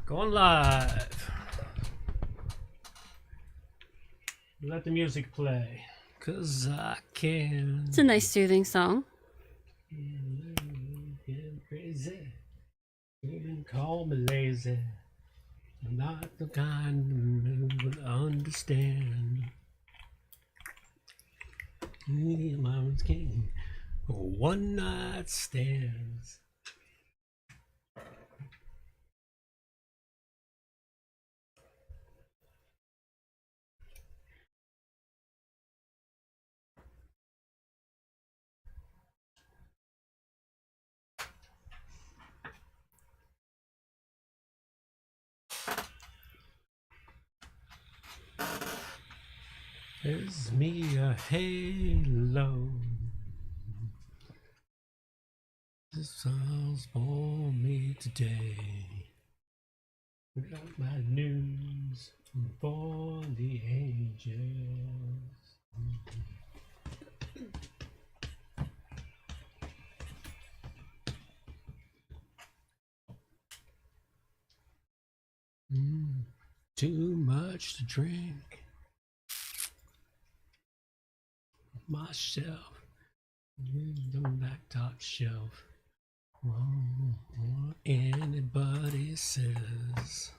Going live. Let the music play, 'cause I can. It's a nice soothing song. Crazy. You can call me lazy. I'm not the kind who would understand. Mama's king. One night stands. There's me a halo. This song's for me today. Got my news for the ages. Too much to drink. My shelf, the back top shelf. What anybody says.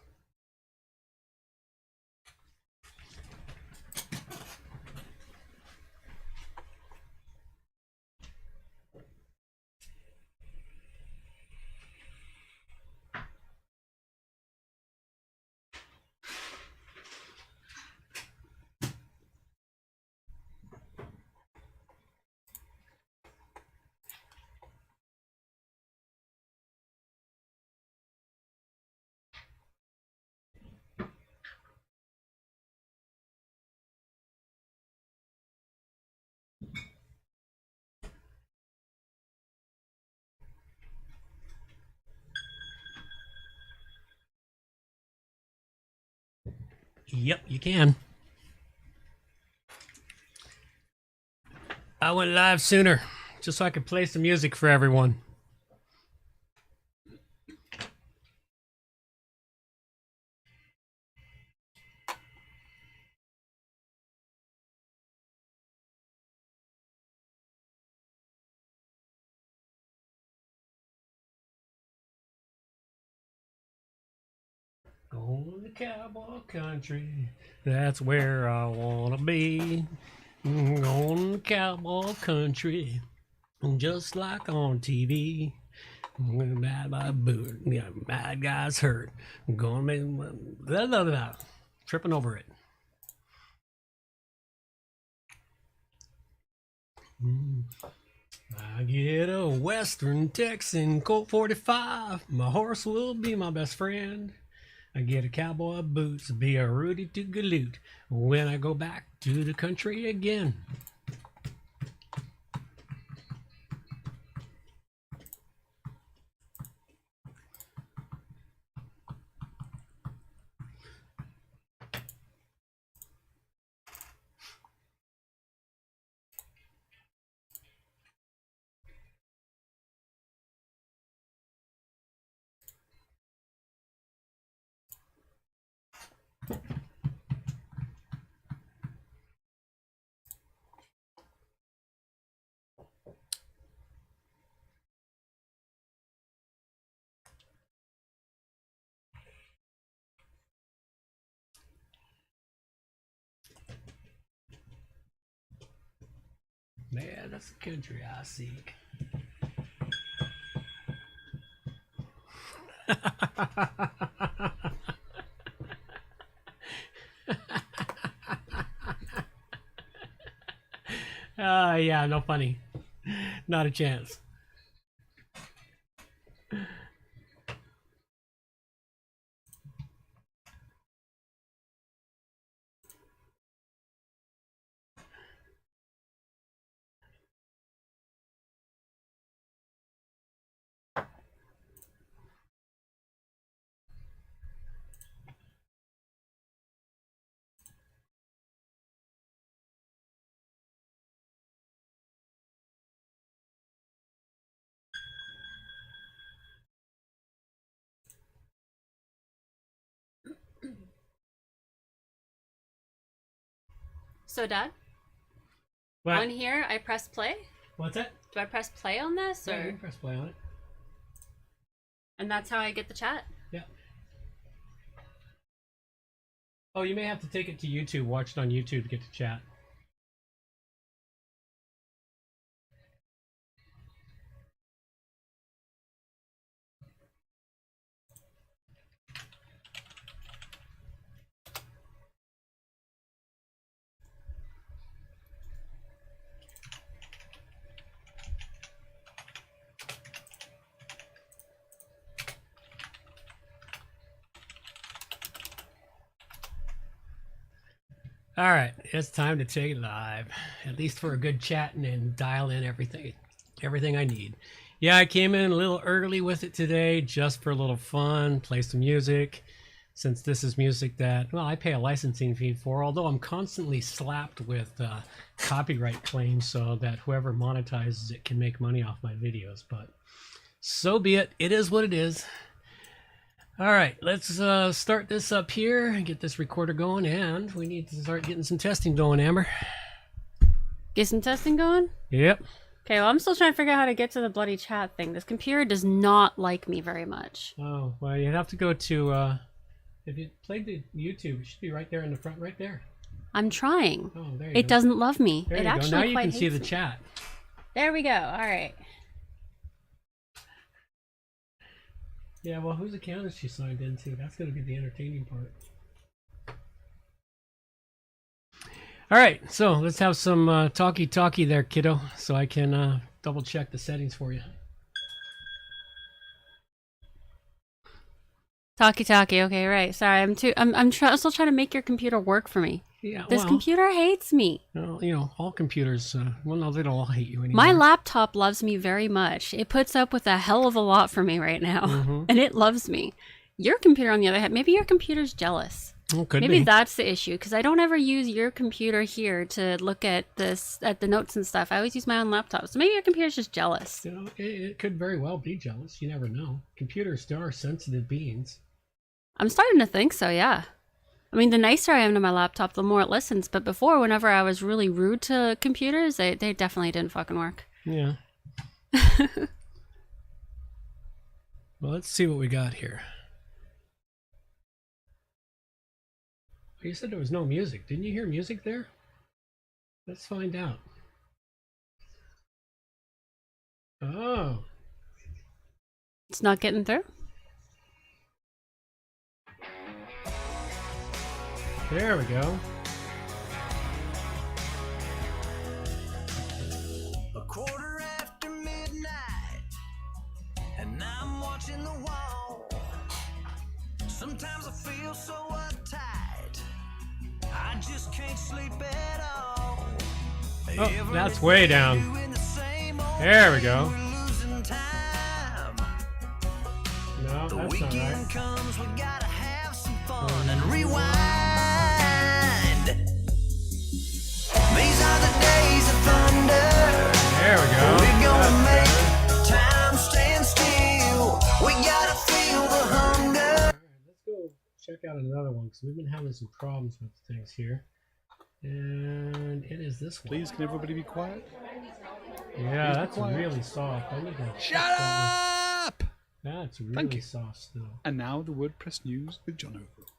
Yep, you can. I went live sooner, just so I could play some music for everyone. Going to cowboy country, that's where I wanna be. Going to cowboy country, just like on TV. Bad guys hurt. I'm going to make blah, blah, blah. Tripping over it. I get a Western Texan Colt 45. My horse will be my best friend. I get a cowboy boots, be a Rudy to galoot when I go back to the country again. Man, that's the country I seek. Yeah, no funny. Not a chance. So, Dad, What? on here, I press play. What's that? Do I press play on this, or? Yeah, you can press play on it. And that's how I get the chat. Yeah. Oh, you may have to take it to YouTube. Watch it on YouTube to get to chat. All right, it's time to take it live, at least for a good chat and dial in everything I need. Yeah, I came in a little early with it today just for a little fun, play some music, since this is music that, well, I pay a licensing fee for, although I'm constantly slapped with copyright claims so that whoever monetizes it can make money off my videos, but so be it. It is what it is. All right, let's start this up here and get this recorder going, and we need to start getting some testing going, Amber. Get some testing going? Yep. Okay, well, I'm still trying to figure out how to get to the bloody chat thing. This computer does not like me very much. Oh, well, you'd have to go to, if you played the YouTube, it should be right there in the front, right there. I'm trying. Oh, there you It go. doesn't love me. There It you actually go. Now you quite can see hates the me. chat. There we go. All right. Yeah, well, whose account is she signed into? That's going to be the entertaining part. All right, so let's have some talkie there, kiddo, so I can double check the settings for you. Talkie. Okay, right. Sorry, I'm still trying to make your computer work for me. Yeah, This well, computer hates me. well, you know, all computers, well, no, they don't all hate you anymore. My laptop loves me very much. It puts up with a hell of a lot for me right now, and it loves me. Your computer, on the other hand, maybe your computer's jealous. Well, could Maybe be. that's the issue, because I don't ever use your computer here to look at the notes and stuff. I always use my own laptop. So maybe your computer's just jealous. You know, it could very well be jealous. You never know. Computers still are sensitive beings. I'm starting to think so, yeah. I mean, the nicer I am to my laptop, the more it listens. But before, whenever I was really rude to computers, they definitely didn't fucking work. Yeah. Well, let's see what we got here. You said there was no music. Didn't you hear music there? Let's find out. Oh. It's not getting through? There we go. A quarter after midnight, and I'm watching the wall. Sometimes I feel so uptight, I just can't sleep at all. Oh, that's way down. There we go. No, that's not right. Comes, we gotta have some fun and rewind. These are the days of thunder. There we go. We're gonna That's make time stand still. We gotta feel the hunger. Alright, let's go check out another one, because we've been having some problems with things here. And it is this one. Please, can everybody be quiet? Yeah, be that's quiet. really soft. I need to Shut check that up! one. That's Thank really you. soft still. And now the WordPress news with John Overall.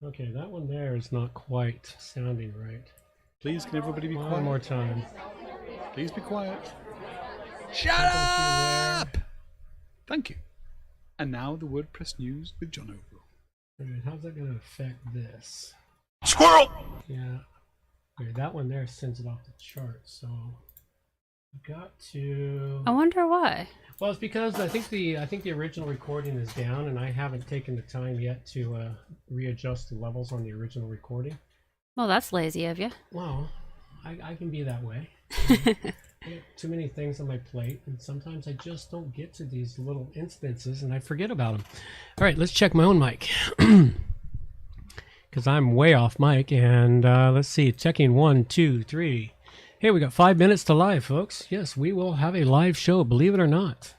Okay, that one there is not quite sounding right. Please, can everybody be One quiet? more time. Please be quiet. Shut Don't you up! Thank you. And now the WordPress news with John Overall. Alright, how's that going to affect this? Squirrel! Yeah. Okay, that one there sends it off the chart, so I've got to. I wonder why. Well, it's because I think the original recording is down, and I haven't taken the time yet to readjust the levels on the original recording. Well, that's lazy of you. Well, I can be that way. I get too many things on my plate, and sometimes I just don't get to these little instances, and I forget about them. All right, let's check my own mic. Because I'm way off mic, and let's see, checking 1, 2, 3. Hey, we got 5 minutes to live, folks. Yes, we will have a live show, believe it or not.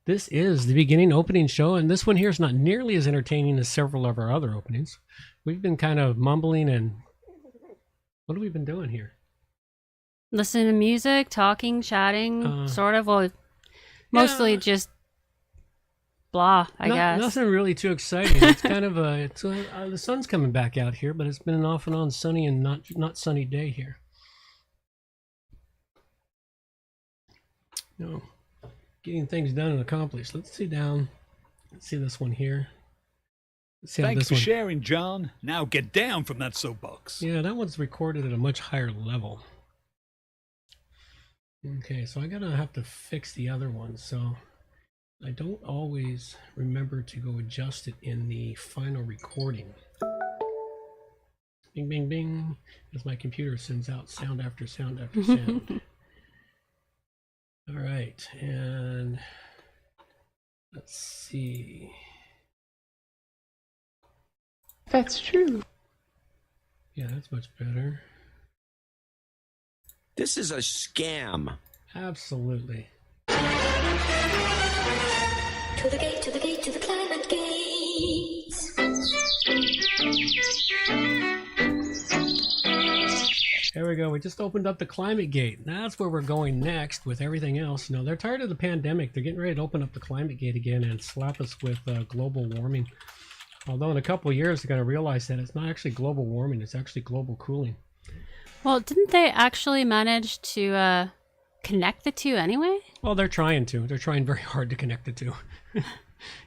This is the beginning opening show, and this one here is not nearly as entertaining as several of our other openings. We've been kind of mumbling and What have we been doing here? Listening to music, talking, chatting, sort of. Well, mostly just blah, I guess. Nothing really too exciting. It's kind of the sun's coming back out here, but it's been an off and on sunny and not sunny day here. No, getting things done and accomplished. Let's see down. Let's see this one here. Let's see how Thanks this for one. sharing, John. Now get down from that soapbox. Yeah, that one's recorded at a much higher level. Okay, so I gotta have to fix the other one. So I don't always remember to go adjust it in the final recording. Bing, bing, bing, as my computer sends out sound after sound after sound. All right, and let's see. That's true. Yeah, that's much better. This is a scam. Absolutely. To the gate, to the gate, to the climate gates. There we go. We just opened up the climate gate. That's where we're going next with everything else. You know, they're tired of the pandemic. They're getting ready to open up the climate gate again and slap us with global warming. Although in a couple of years, they're going to realize that it's not actually global warming. It's actually global cooling. Well, didn't they actually manage to connect the two anyway? Well, they're trying to. They're trying very hard to connect the two.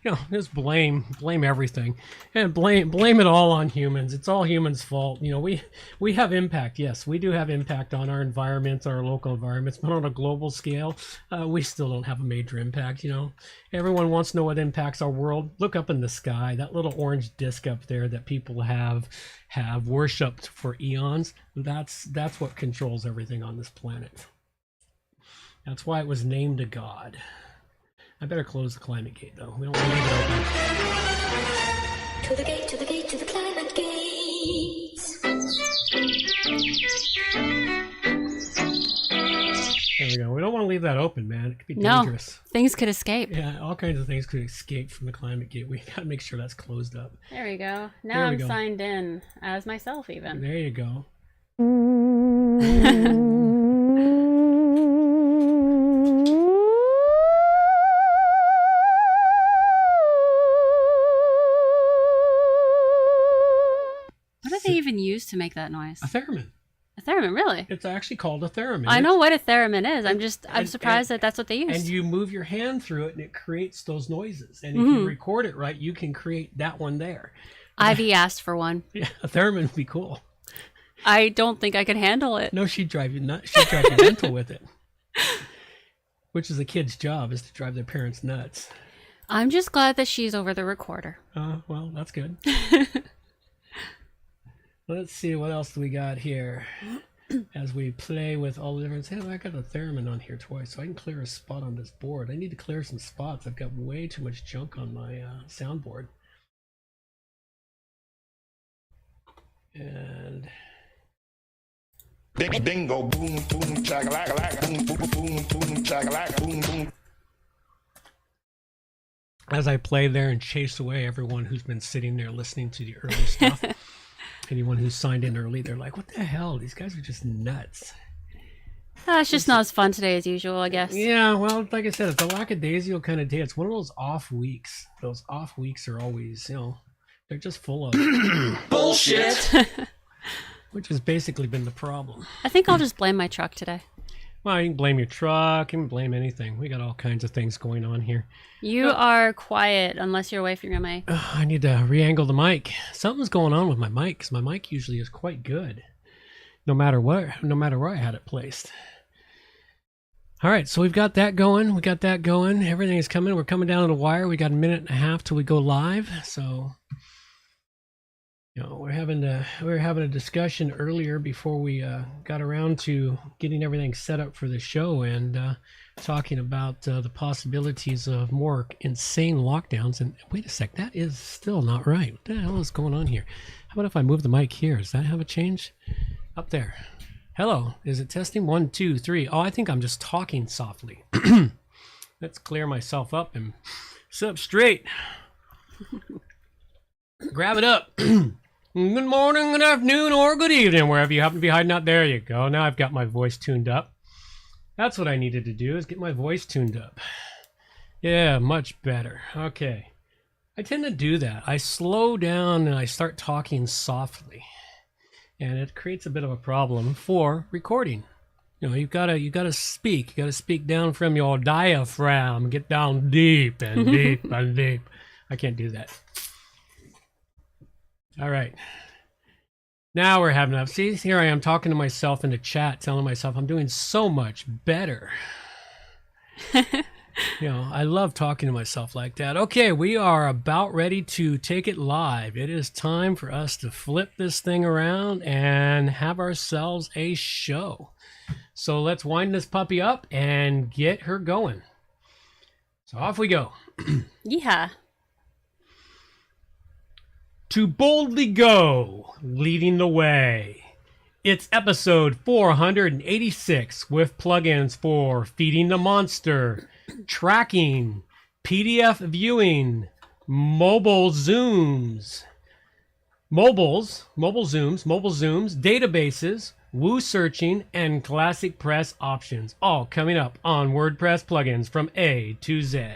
You know, just blame everything, and blame it all on humans. It's all humans' fault. You know, we have impact. Yes, we do have impact on our environments, our local environments, but on a global scale, we still don't have a major impact. You know, everyone wants to know what impacts our world. Look up in the sky, that little orange disc up there that people have worshipped for eons. That's what controls everything on this planet. That's why it was named a god. I better close the climate gate, though. We don't want to leave it open. To the gate, to the gate, to the climate gates. There we go. We don't want to leave that open, man. It could be No, dangerous. things could escape. Yeah, all kinds of things could escape from the climate gate. We got to make sure that's closed up. There we go. Now There we I'm go. signed in as myself even. There you go. What do they even use to make that noise? A theremin. A theremin, really? It's actually called a theremin. I know what a theremin is. I'm and- surprised that that's what they use. And you move your hand through it and it creates those noises. And if you record it right, you can create that one there. Ivy asked for one. Yeah, a theremin would be cool. I don't think I could handle it. No, she'd drive you nuts. She'd drive you mental with it. Which is a kid's job, is to drive their parents nuts. I'm just glad that she's over the recorder. Well, that's good. Let's see, what else do we got here? As we play with all the different... Hey, I got a theremin on here twice, so I can clear a spot on this board. I need to clear some spots. I've got way too much junk on my soundboard. And... Bingo, boom, boom, chagalaka, boom, boom, boom, boom, chagalaka, boom, boom. As I play there and chase away everyone who's been sitting there listening to the early stuff, anyone who's signed in early, they're like, what the hell? These guys are just nuts. It's just not as fun today as usual, I guess. Yeah, well, like I said, it's a lackadaisical kind of day. It's one of those off weeks. Those off weeks are always, you know, they're just full of Bullshit. which has basically been the problem. I think I'll just blame my truck today. Well, you can blame your truck, you can blame anything. We got all kinds of things going on here. You are quiet unless you're away from your mic. I need to re-angle the mic. Something's going on with my mic, because my mic usually is quite good, no matter where I had it placed. All right, so we've got that going. Everything is coming. We're coming down to the wire. We got a minute and a half till we go live. So, you know, we were having a discussion earlier before we got around to getting everything set up for the show and talking about the possibilities of more insane lockdowns. And wait a sec, that is still not right. What the hell is going on here? How about if I move the mic here? Does that have a change? Up there. Hello, is it testing? 1, 2, 3. Oh, I think I'm just talking softly. Let's clear myself up and sit up straight. Grab it up. Good morning, good afternoon, or good evening, wherever you happen to be hiding out. There you go. Now I've got my voice tuned up. That's what I needed to do, is get my voice tuned up. Yeah, much better. Okay. I tend to do that. I slow down and I start talking softly. And it creates a bit of a problem for recording. You know, you gotta speak. You gotta speak down from your diaphragm. Get down deep and deep and deep. I can't do that. All right. Now we're having enough. See, here I am talking to myself in the chat, telling myself I'm doing so much better. You know, I love talking to myself like that. Okay, we are about ready to take it live. It is time for us to flip this thing around and have ourselves a show. So let's wind this puppy up and get her going. So off we go. Yeah. To boldly go, leading the way. It's episode 486 with plugins for feeding the monster, tracking, PDF viewing, mobile zooms, databases, Woo searching, and ClassicPress options. All coming up on WordPress plugins from A to Z.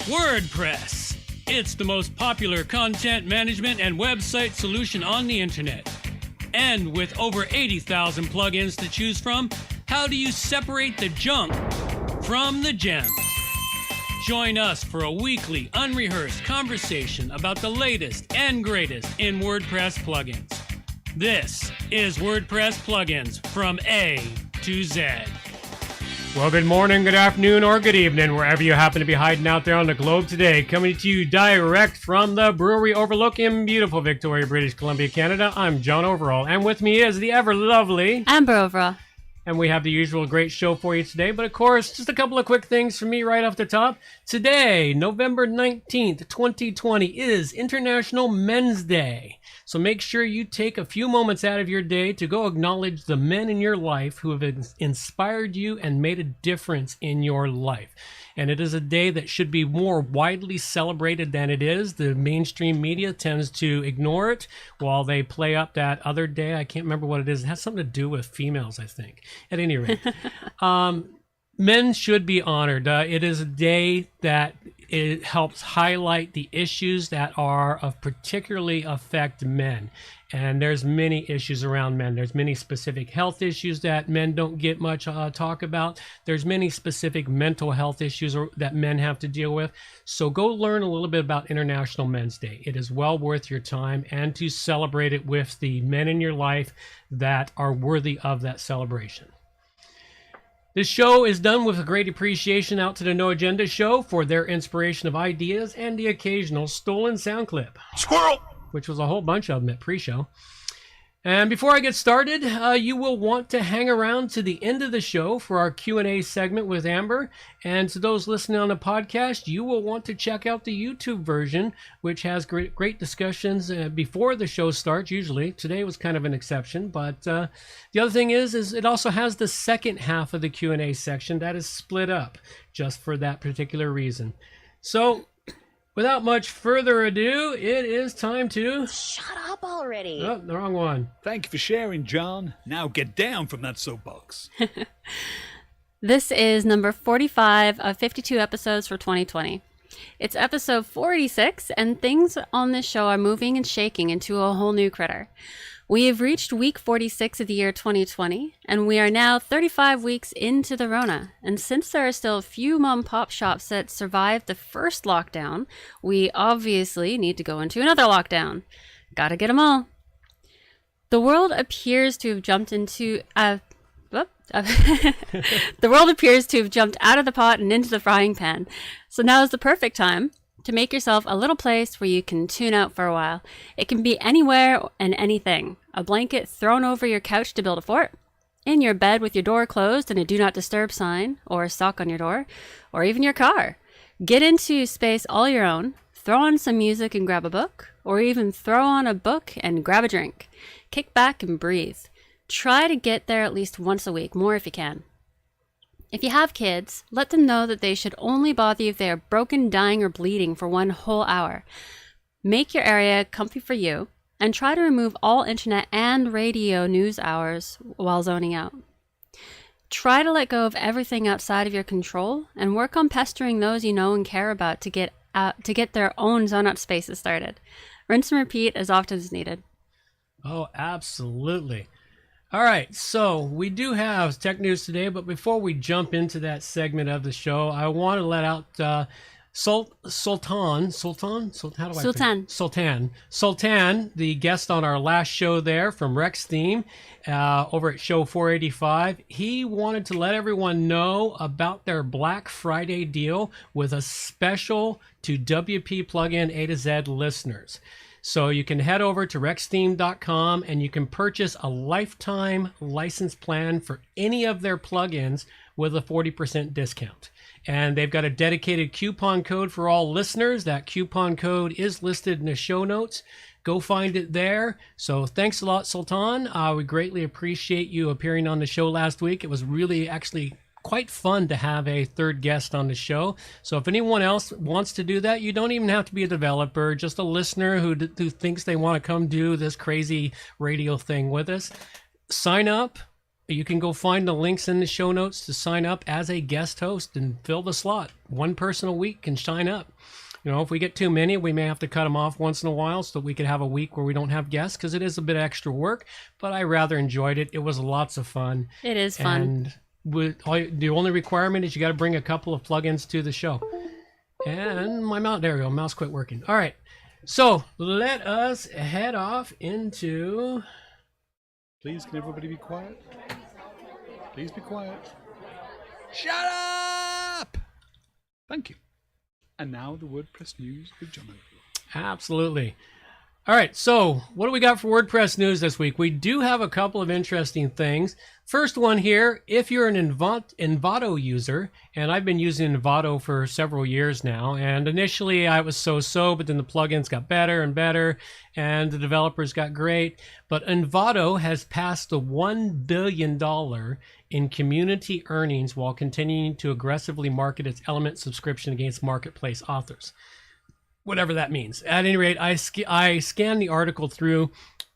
WordPress. It's the most popular content management and website solution on the internet. And with over 80,000 plugins to choose from, how do you separate the junk from the gems? Join us for a weekly, unrehearsed conversation about the latest and greatest in WordPress plugins. This is WordPress plugins from A to Z. Well, good morning, good afternoon, or good evening, wherever you happen to be hiding out there on the globe today. Coming to you direct from the brewery overlook in beautiful Victoria, British Columbia, Canada. I'm John Overall, and with me is the ever lovely Amber Overall. And we have the usual great show for you today. But of course, just a couple of quick things from me right off the top. Today, November 19th, 2020, is International Men's Day. So make sure you take a few moments out of your day to go acknowledge the men in your life who have inspired you and made a difference in your life. And it is a day that should be more widely celebrated than it is. The mainstream media tends to ignore it while they play up that other day. I can't remember what it is. It has something to do with females, I think. At any rate, men should be honored. It is a day that it helps highlight the issues that are of particularly affect men. And there's many issues around men. There's many specific health issues that men don't get much talk about. There's many specific mental health issues that men have to deal with. So go learn a little bit about International Men's Day. It is well worth your time, and to celebrate it with the men in your life that are worthy of that celebration. This show is done with a great appreciation out to the No Agenda Show for their inspiration of ideas and the occasional stolen sound clip. Squirrel! Which was a whole bunch of them at pre-show. And before I get started, you will want to hang around to the end of the show for our Q&A segment with Amber. And to those listening on the podcast, you will want to check out the YouTube version, which has great discussions before the show starts, usually. Today was kind of an exception. But the other thing is it also has the second half of the Q&A section that is split up just for that particular reason. So without much further ado, it is time to... Shut up already. Oh, the wrong one. Thank you for sharing, John. Now get down from that soapbox. This is number 45 of 52 episodes for 2020. It's episode 46, and things on this show are moving and shaking into a whole new critter. We have reached week 46 of the year 2020, and we are now 35 weeks into the Rona. And since there are still a few mom-pop shops that survived the first lockdown, we obviously need to go into another lockdown. Gotta get them all. The world appears to have jumped into... the world appears to have jumped out of the pot and into the frying pan. So now is the perfect time to make yourself a little place where you can tune out for a while. It can be anywhere and anything. A blanket thrown over your couch to build a fort, in your bed with your door closed and a do not disturb sign or a sock on your door, or even your car. Get into space all your own, throw on some music and grab a book, or even throw on a book and grab a drink. Kick back and breathe. Try to get there at least once a week, more if you can. If you have kids, let them know that they should only bother you if they are broken, dying, or bleeding for 1 whole hour. Make your area comfy for you, and try to remove all internet and radio news hours while zoning out. Try to let go of everything outside of your control and work on pestering those you know and care about to get their own zone out spaces started. Rinse and repeat as often as needed. Oh, absolutely. All right, so we do have tech news today, but before we jump into that segment of the show, I want to let out Sultan, the guest on our last show there from Rex Theme over at show 485. He wanted to let everyone know about their Black Friday deal with a special to WP Plugin A to Z listeners. So you can head over to rextheme.com and you can purchase a lifetime license plan for any of their plugins with a 40% discount. And they've got a dedicated coupon code for all listeners. That coupon code is listed in the show notes. Go find it there. So thanks a lot, Sultan. We greatly appreciate you appearing on the show last week. It was really actually quite fun to have a third guest on the show. So if anyone else wants to do that, you don't even have to be a developer, just a listener who thinks they want to come do this crazy radio thing with us. Sign up. You can go find the links in the show notes to sign up as a guest host and fill the slot. One person a week can sign up. You know, if we get too many, we may have to cut them off once in a while so that we could have a week where we don't have guests, because it is a bit extra work, but I rather enjoyed it. It was lots of fun. It is fun. And the only requirement is you got to bring a couple of plugins to the show. And my mouse, there we go, mouse quit working. All right, so let us head off into... Please, can everybody be quiet? Please be quiet. Shut up! Thank you. And now the WordPress news with John. Absolutely. All right, so what do we got for WordPress news this week? We do have a couple of interesting things. First one here, if you're an Envato user, and I've been using Envato for several years now, and initially I was so-so, but then the plugins got better and better, and the developers got great. But Envato has passed the $1 billion in community earnings while continuing to aggressively market its Element subscription against marketplace authors. Whatever that means. At any rate, I scanned the article through.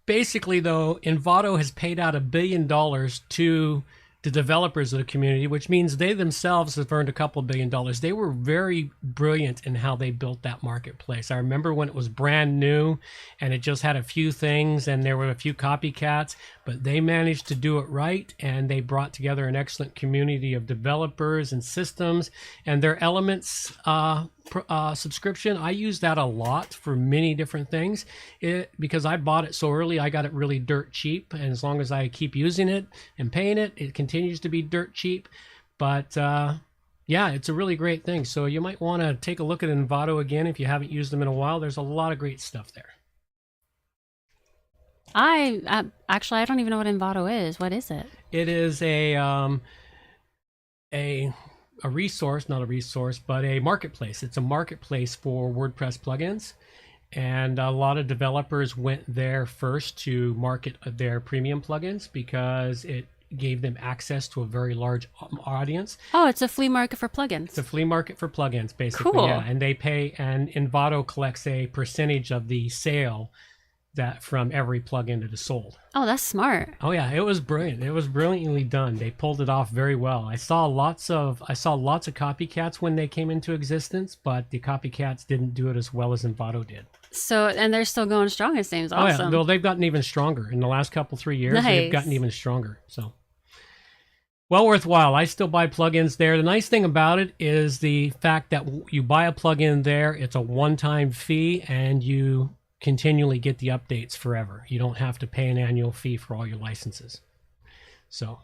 Basically, though, Envato has paid out $1 billion to the developers of the community, which means they themselves have earned a couple $1 billion. They were very brilliant in how they built that marketplace. I remember when it was brand new and it just had a few things and there were a few copycats, but they managed to do it right, and they brought together an excellent community of developers and systems. And their Elements subscription, I use that a lot for many different things. Because I bought it so early, I got it really dirt cheap, and as long as I keep using it and paying it, it continues to be dirt cheap. But yeah, it's a really great thing. So you might want to take a look at Envato again if you haven't used them in a while. There's a lot of great stuff there. Actually, I don't even know what Envato is. What is it? It is a resource, not a resource, but a marketplace. It's a marketplace for WordPress plugins, and a lot of developers went there first to market their premium plugins because it gave them access to a very large audience. Oh, it's a flea market for plugins. It's a flea market for plugins, basically. Cool. Yeah, and they pay, and Envato collects a percentage of the sale that from every plugin that is sold. Oh, that's smart. Oh yeah, it was brilliant. It was brilliantly done. They pulled it off very well. I saw lots of copycats when they came into existence, but the copycats didn't do it as well as Envato did. So, and they're still going strong. It seems awesome. Oh yeah, well, they've gotten even stronger in the last 3 years. Nice. They've gotten even stronger. So, well worthwhile. I still buy plugins there. The nice thing about it is the fact that you buy a plugin there, it's a one-time fee, and you continually get the updates forever. You don't have to pay an annual fee for all your licenses. So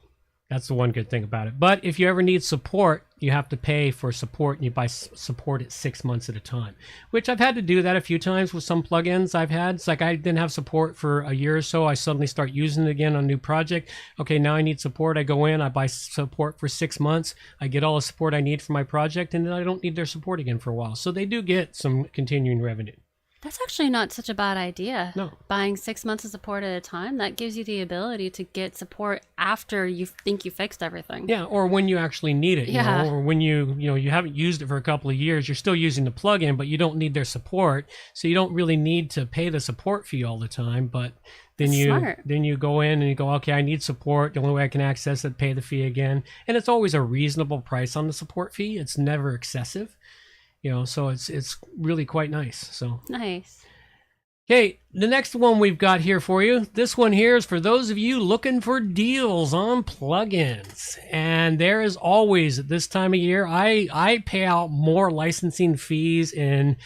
that's the one good thing about it. But if you ever need support, you have to pay for support, and you buy support at 6 months at a time, which I've had to do that a few times with some plugins I've had. It's like I didn't have support for a year or so. I suddenly start using it again on a new project. Okay, now I need support. I go in, I buy support for 6 months. I get all the support I need for my project, and then I don't need their support again for a while. So they do get some continuing revenue. That's actually not such a bad idea. No. Buying 6 months of support at a time, that gives you the ability to get support after you think you fixed everything. Yeah, or when you actually need it, Yeah. or when you haven't used it for a couple of years, you're still using the plugin, but you don't need their support, so you don't really need to pay the support fee all the time. But then That's smart. then you go in and you go, okay, I need support. The only way I can access it, pay the fee again, and it's always a reasonable price on the support fee. It's never excessive, so it's really quite nice. So Nice. okay, the next one we've got here for you. This one here is for those of you looking for deals on plugins. And there is always, at this time of year, I pay out more licensing fees in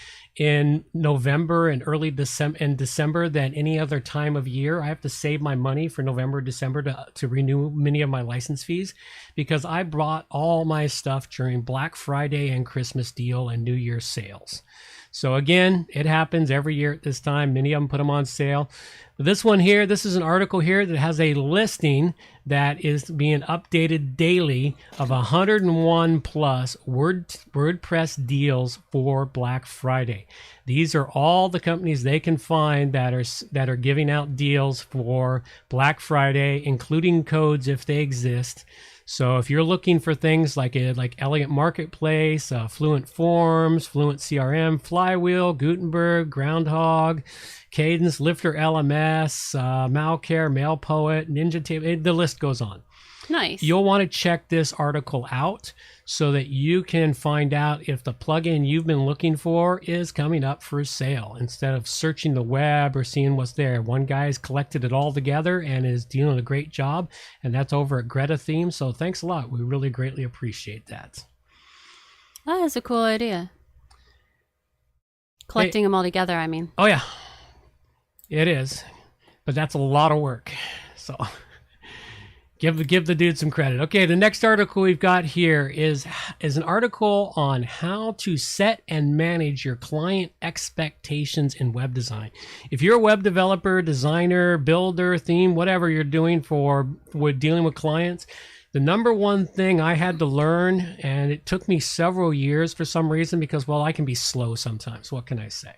November and early December than any other time of year. I have to save my money for November, December to renew many of my license fees because I bought all my stuff during Black Friday and Christmas deal and New Year's sales. So again, it happens every year at this time. Many of them put them on sale. But this one here, this is an article here that has a listing that is being updated daily of 101 plus WordPress deals for Black Friday. These are all the companies they can find that are giving out deals for Black Friday, including codes if they exist. So if you're looking for things like Elegant Marketplace, Fluent Forms, Fluent CRM, Flywheel, Gutenberg, Groundhog, Cadence, Lifter LMS, Malcare, MailPoet, Ninja Table, the list goes on. Nice. You'll want to check this article out so that you can find out if the plugin you've been looking for is coming up for sale instead of searching the web or seeing what's there. One guy's collected it all together and is doing a great job, and that's over at Greta Theme. So thanks a lot. We really greatly appreciate that. That is a cool idea. Collecting them all together, I mean. Oh, yeah. It is. But that's a lot of work. So give the dude some credit. Okay, the next article we've got here is an article on how to set and manage your client expectations in web design. If you're a web developer, designer, builder, theme, whatever you're doing with dealing with clients, the number one thing I had to learn, and it took me several years for some reason because, well, I can be slow sometimes. What can I say?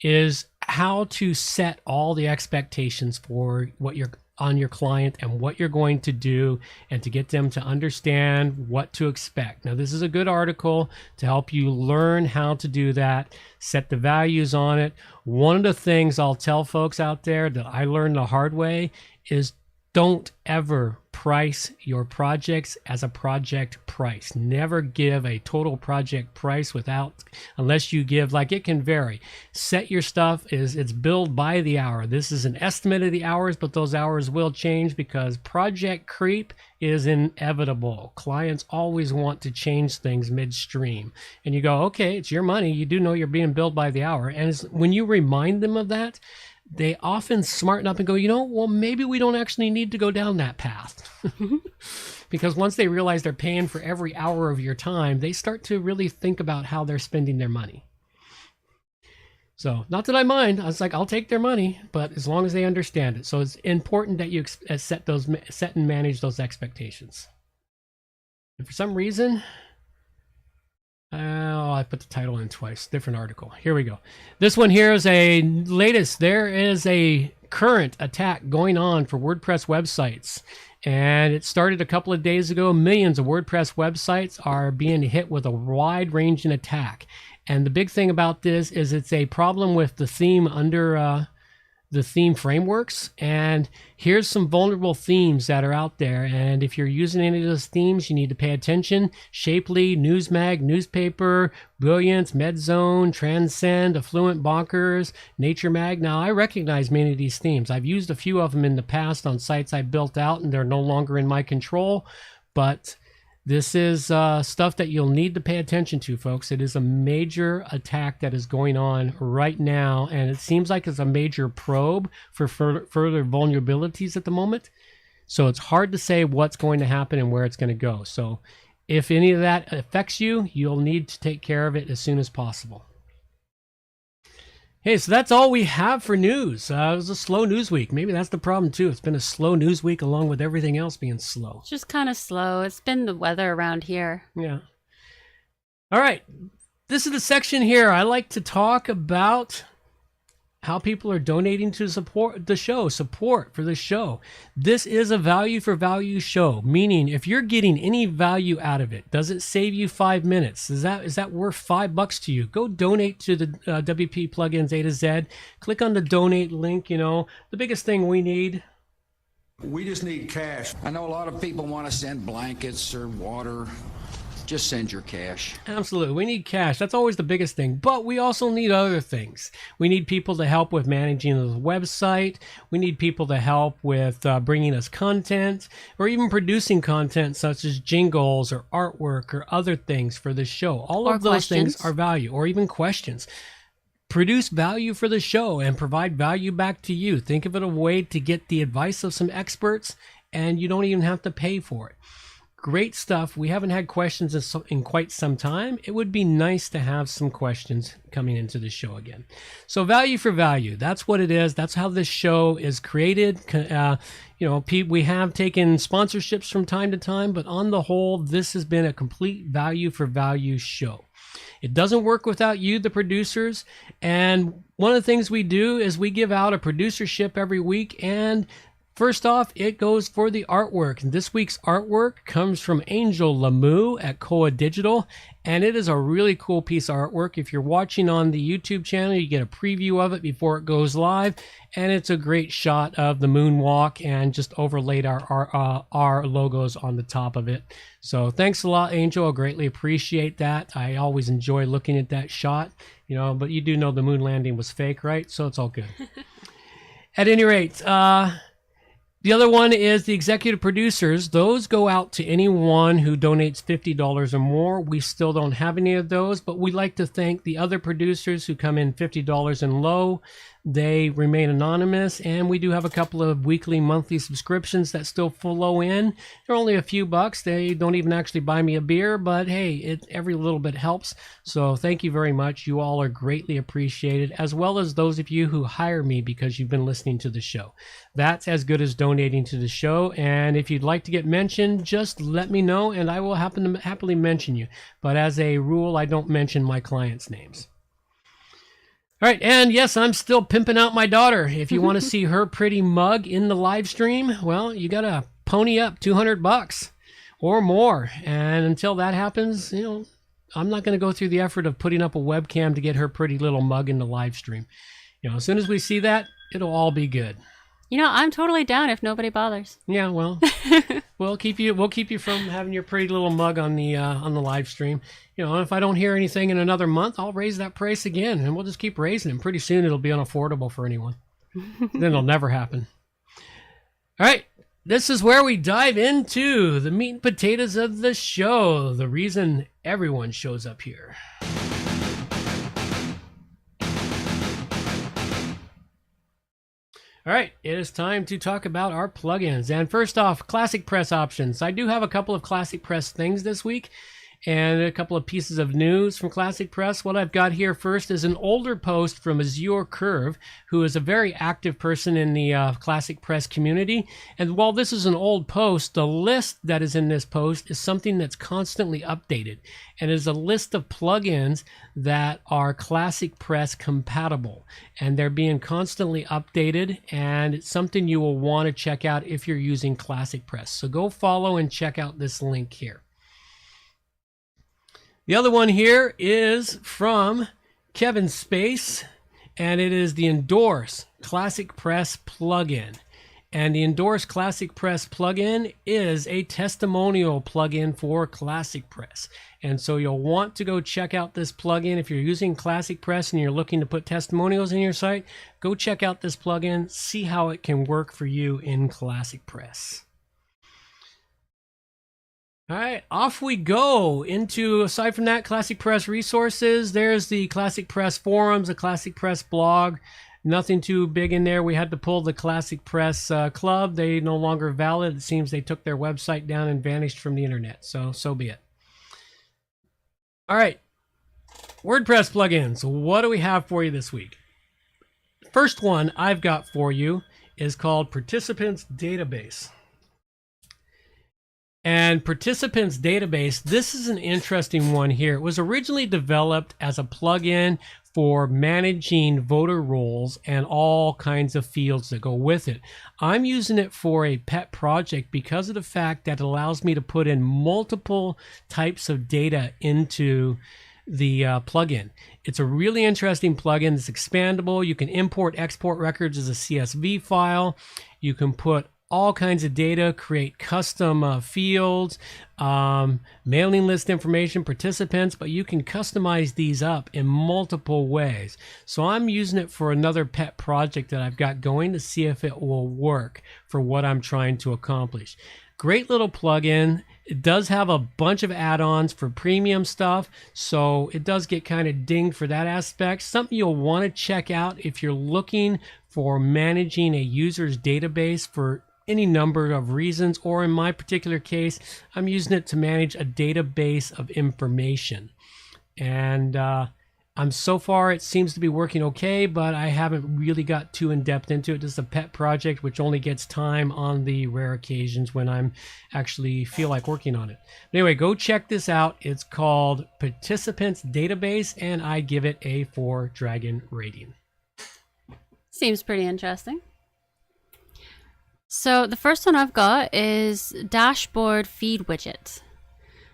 Is how to set all the expectations for what you're on your client and what you're going to do and to get them to understand what to expect. Now, this is a good article to help you learn how to do that, set the values on it. One of the things I'll tell folks out there that I learned the hard way is don't ever price your projects as a project price. Never give a total project price unless you give, like, it can vary. Set your stuff it's billed by the hour. This is an estimate of the hours, but those hours will change because project creep is inevitable. Clients always want to change things midstream. And you go, okay, it's your money. You do know you're being billed by the hour. And when you remind them of that, they often smarten up and go, well, maybe we don't actually need to go down that path. Because once they realize they're paying for every hour of your time, they start to really think about how they're spending their money. So not that I mind. I was like, I'll take their money, but as long as they understand it. So it's important that you set and manage those expectations. And for some reason, I put the title in twice. Different article. Here we go. This one here is a latest. There is a current attack going on for WordPress websites. And it started a couple of days ago. Millions of WordPress websites are being hit with a wide-ranging attack. And the big thing about this is it's a problem with the theme under the theme frameworks. And here's some vulnerable themes that are out there. And if you're using any of those themes, you need to pay attention. Shapely, Newsmag, Newspaper, Brilliance, Medzone, Transcend, Affluent, Bonkers, Nature Mag. Now, I recognize many of these themes. I've used a few of them in the past on sites I built out, and they're no longer in my control. But this is stuff that you'll need to pay attention to, folks. It is a major attack that is going on right now, and it seems like it's a major probe for further vulnerabilities at the moment. So it's hard to say what's going to happen and where it's going to go. So if any of that affects you, you'll need to take care of it as soon as possible. Hey, so that's all we have for news. It was a slow news week. Maybe that's the problem, too. It's been a slow news week along with everything else being slow. It's just kind of slow. It's been the weather around here. Yeah. All right. This is the section here. I like to talk about how people are donating to support the show, support for the show. This is a value for value show, meaning if you're getting any value out of it, does it save you 5 minutes? Is that worth $5 to you? Go donate to the WP Plugins A to Z. Click on the donate link. You know, the biggest thing we need. We just need cash. I know a lot of people want to send blankets or water. Just send your cash. Absolutely. We need cash. That's always the biggest thing. But we also need other things. We need people to help with managing the website. We need people to help with bringing us content or even producing content such as jingles or artwork or other things for the show. All of those things are value, or even questions. Produce value for the show and provide value back to you. Think of it a way to get the advice of some experts, and you don't even have to pay for it. Great stuff. We haven't had questions in quite some time. It would be nice to have some questions coming into the show again. So value for value, that's what it is. That's how this show is created. We have taken sponsorships from time to time, but on the whole, this has been a complete value for value show. It doesn't work without you, the producers. And one of the things we do is we give out a producership every week. And first off, it goes for the artwork. And this week's artwork comes from Angel Lamu at Koa Digital. And it is a really cool piece of artwork. If you're watching on the YouTube channel, you get a preview of it before it goes live. And it's a great shot of the moonwalk and just overlaid our logos on the top of it. So thanks a lot, Angel. I greatly appreciate that. I always enjoy looking at that shot, but you do know the moon landing was fake, right? So it's all good. At any rate, the other one is the executive producers. Those go out to anyone who donates $50 or more. We still don't have any of those, but we'd like to thank the other producers who come in $50 and low. They remain anonymous, and we do have a couple of weekly, monthly subscriptions that still flow in. They're only a few bucks. They don't even actually buy me a beer, but hey, every little bit helps. So thank you very much. You all are greatly appreciated, as well as those of you who hire me because you've been listening to the show. That's as good as donating to the show. And if you'd like to get mentioned, just let me know, and I will happily mention you. But as a rule, I don't mention my clients' names. All right, and yes, I'm still pimping out my daughter. If you want to see her pretty mug in the live stream, well, you got to pony up $200 or more. And until that happens, I'm not going to go through the effort of putting up a webcam to get her pretty little mug in the live stream. As soon as we see that, it'll all be good. I'm totally down if nobody bothers. Yeah, well, we'll keep you from having your pretty little mug on the live stream. If I don't hear anything in another month, I'll raise that price again, and we'll just keep raising it. Pretty soon, it'll be unaffordable for anyone. Then it'll never happen. All right, this is where we dive into the meat and potatoes of the show. The reason everyone shows up here. All right, it is time to talk about our plugins. And first off, ClassicPress options. I do have a couple of ClassicPress things this week and a couple of pieces of news from ClassicPress. What I've got here first is an older post from Azure Curve, who is a very active person in the ClassicPress community. And while this is an old post, the list that is in this post is something that's constantly updated. And it is a list of plugins that are ClassicPress compatible. And they're being constantly updated, and it's something you will want to check out if you're using ClassicPress. So go follow and check out this link here. The other one here is from Kevin Space, and it is the Endorse ClassicPress plugin. And the Endorse ClassicPress plugin is a testimonial plugin for ClassicPress. And so you'll want to go check out this plugin. If you're using ClassicPress and you're looking to put testimonials in your site, go check out this plugin, see how it can work for you in ClassicPress. All right, off we go into, aside from that, ClassicPress resources. There's the ClassicPress forums, the ClassicPress blog. Nothing too big in there. We had to pull the ClassicPress club. They no longer valid. It seems they took their website down and vanished from the internet. So be it. All right, WordPress plugins. What do we have for you this week? First one I've got for you is called Participants Database. And Participants Database, this is an interesting one here. It was originally developed as a plugin for managing voter rolls and all kinds of fields that go with it. I'm using it for a pet project because of the fact that it allows me to put in multiple types of data into the plugin. It's a really interesting plugin. It's expandable. You can import, export records as a CSV file. You can put all kinds of data, create custom fields, mailing list information, participants, but you can customize these up in multiple ways. So I'm using it for another pet project that I've got going to see if it will work for what I'm trying to accomplish. Great little plugin. It does have a bunch of add-ons for premium stuff, so it does get kind of dinged for that aspect. Something you'll want to check out if you're looking for managing a user's database for any number of reasons, or in my particular case, I'm using it to manage a database of information. And so far it seems to be working okay, but I haven't really got too in-depth into it. This is a pet project which only gets time on the rare occasions when I'm actually feel like working on it. But anyway, go check this out. It's called Participants Database, and I give it a 4 dragon rating. Seems pretty interesting. So the first one I've got is Dashboard Feed Widget.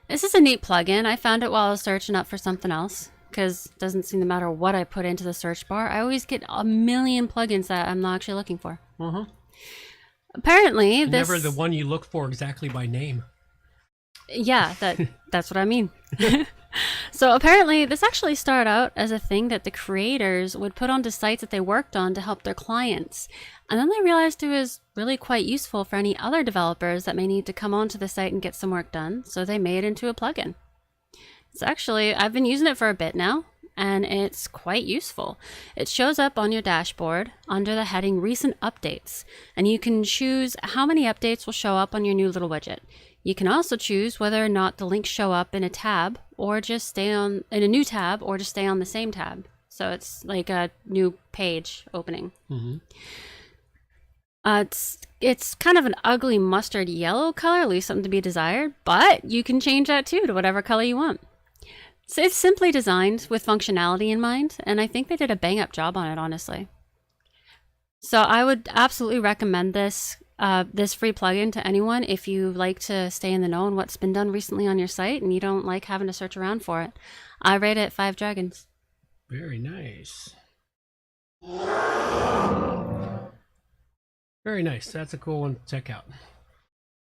This is a neat plugin. I found it while I was searching up for something else, because it doesn't seem to matter what I put into the search bar. I always get a million plugins that I'm not actually looking for. Apparently, this... Never the one you look for exactly by name. Yeah, that's what I mean. So apparently this actually started out as a thing that the creators would put onto sites that they worked on to help their clients. And then they realized it was really quite useful for any other developers that may need to come onto the site and get some work done. So they made it into a plugin. It's actually, I've been using it for a bit now, and it's quite useful. It shows up on your dashboard under the heading Recent Updates, and you can choose how many updates will show up on your new little widget. You can also choose whether or not the links show up in a tab or just stay on in a new tab or just stay on the same tab. So it's like a new page opening. It's kind of an ugly mustard yellow color, leaves something to be desired, but you can change that too to whatever color you want. So it's simply designed with functionality in mind, and I think they did a bang up job on it, honestly. So I would absolutely recommend this free plugin to anyone if you like to stay in the know on what's been done recently on your site and you don't like having to search around for it. I rate it 5 dragons. Very nice. Very nice. That's a cool one to check out.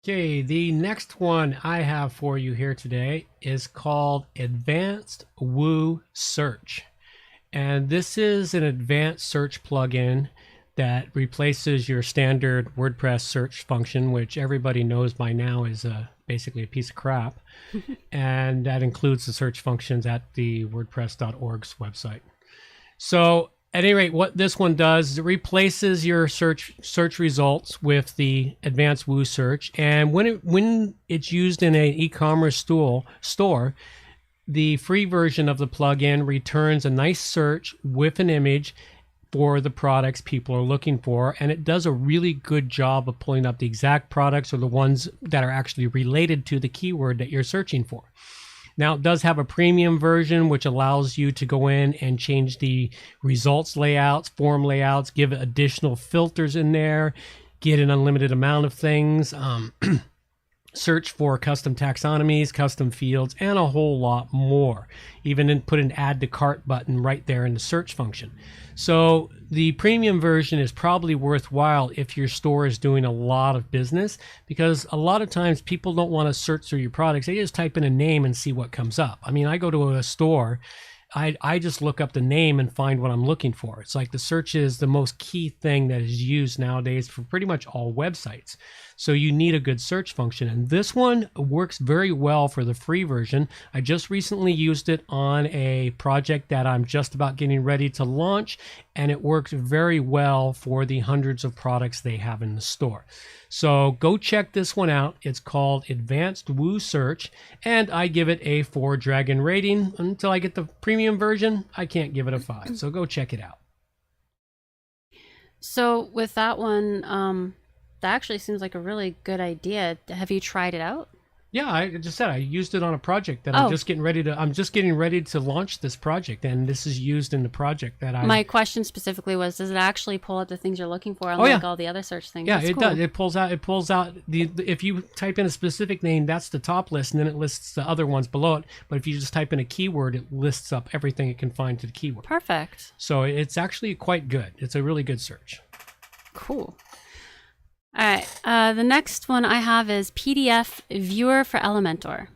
Okay, the next one I have for you here today is called Advanced Woo Search. And this is an advanced search plugin that replaces your standard WordPress search function, which everybody knows by now is basically a piece of crap. And that includes the search functions at the WordPress.org's website. So at any rate, what this one does is it replaces your search results with the advanced Woo search. And when it's used in an e-commerce store, the free version of the plugin returns a nice search with an image for the products people are looking for, and it does a really good job of pulling up the exact products or the ones that are actually related to the keyword that you're searching for. Now, it does have a premium version which allows you to go in and change the results layouts, form layouts, give additional filters in there, get an unlimited amount of things, search for custom taxonomies, custom fields, and a whole lot more. Even put an add to cart button right there in the search function. So the premium version is probably worthwhile if your store is doing a lot of business, because a lot of times people don't want to search through your products. They just type in a name and see what comes up. I mean, I go to a store, I just look up the name and find what I'm looking for. It's like the search is the most key thing that is used nowadays for pretty much all websites. So you need a good search function. And this one works very well for the free version. I just recently used it on a project that I'm just about getting ready to launch, and it works very well for the hundreds of products they have in the store. So go check this one out. It's called Advanced Woo Search, and I give it a 4 dragon rating. Until I get the premium version, I can't give it a 5. So go check it out. So with that one, that actually seems like a really good idea. Have you tried it out? Yeah, I just said I used it on a project that Oh. I'm just getting ready to launch this project, and this is used in the project that I. My question specifically was, does it actually pull out the things you're looking for, Oh, unlike yeah. all the other search things? Yeah, That's it cool. does. It pulls out the if you type in a specific name, that's the top list, and then it lists the other ones below it. But if you just type in a keyword, it lists up everything it can find to the keyword. Perfect. So it's actually quite good. It's a really good search. Cool. All right. The next one I have is PDF Viewer for Elementor.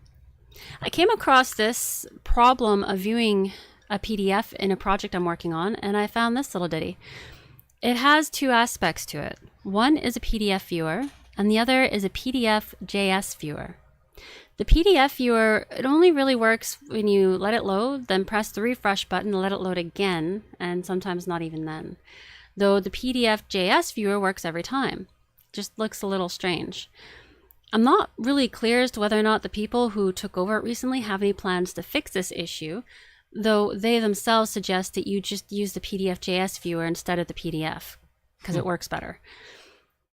I came across this problem of viewing a PDF in a project I'm working on, and I found this little ditty. It has two aspects to it. One is a PDF viewer, and the other is a PDF JS viewer. The PDF viewer, it only really works when you let it load, then press the refresh button to let it load again, and sometimes not even then. Though the PDF JS viewer works every time. Just looks a little strange. I'm not really clear as to whether or not the people who took over it recently have any plans to fix this issue, though they themselves suggest that you just use the PDF JS viewer instead of the PDF, because it works better.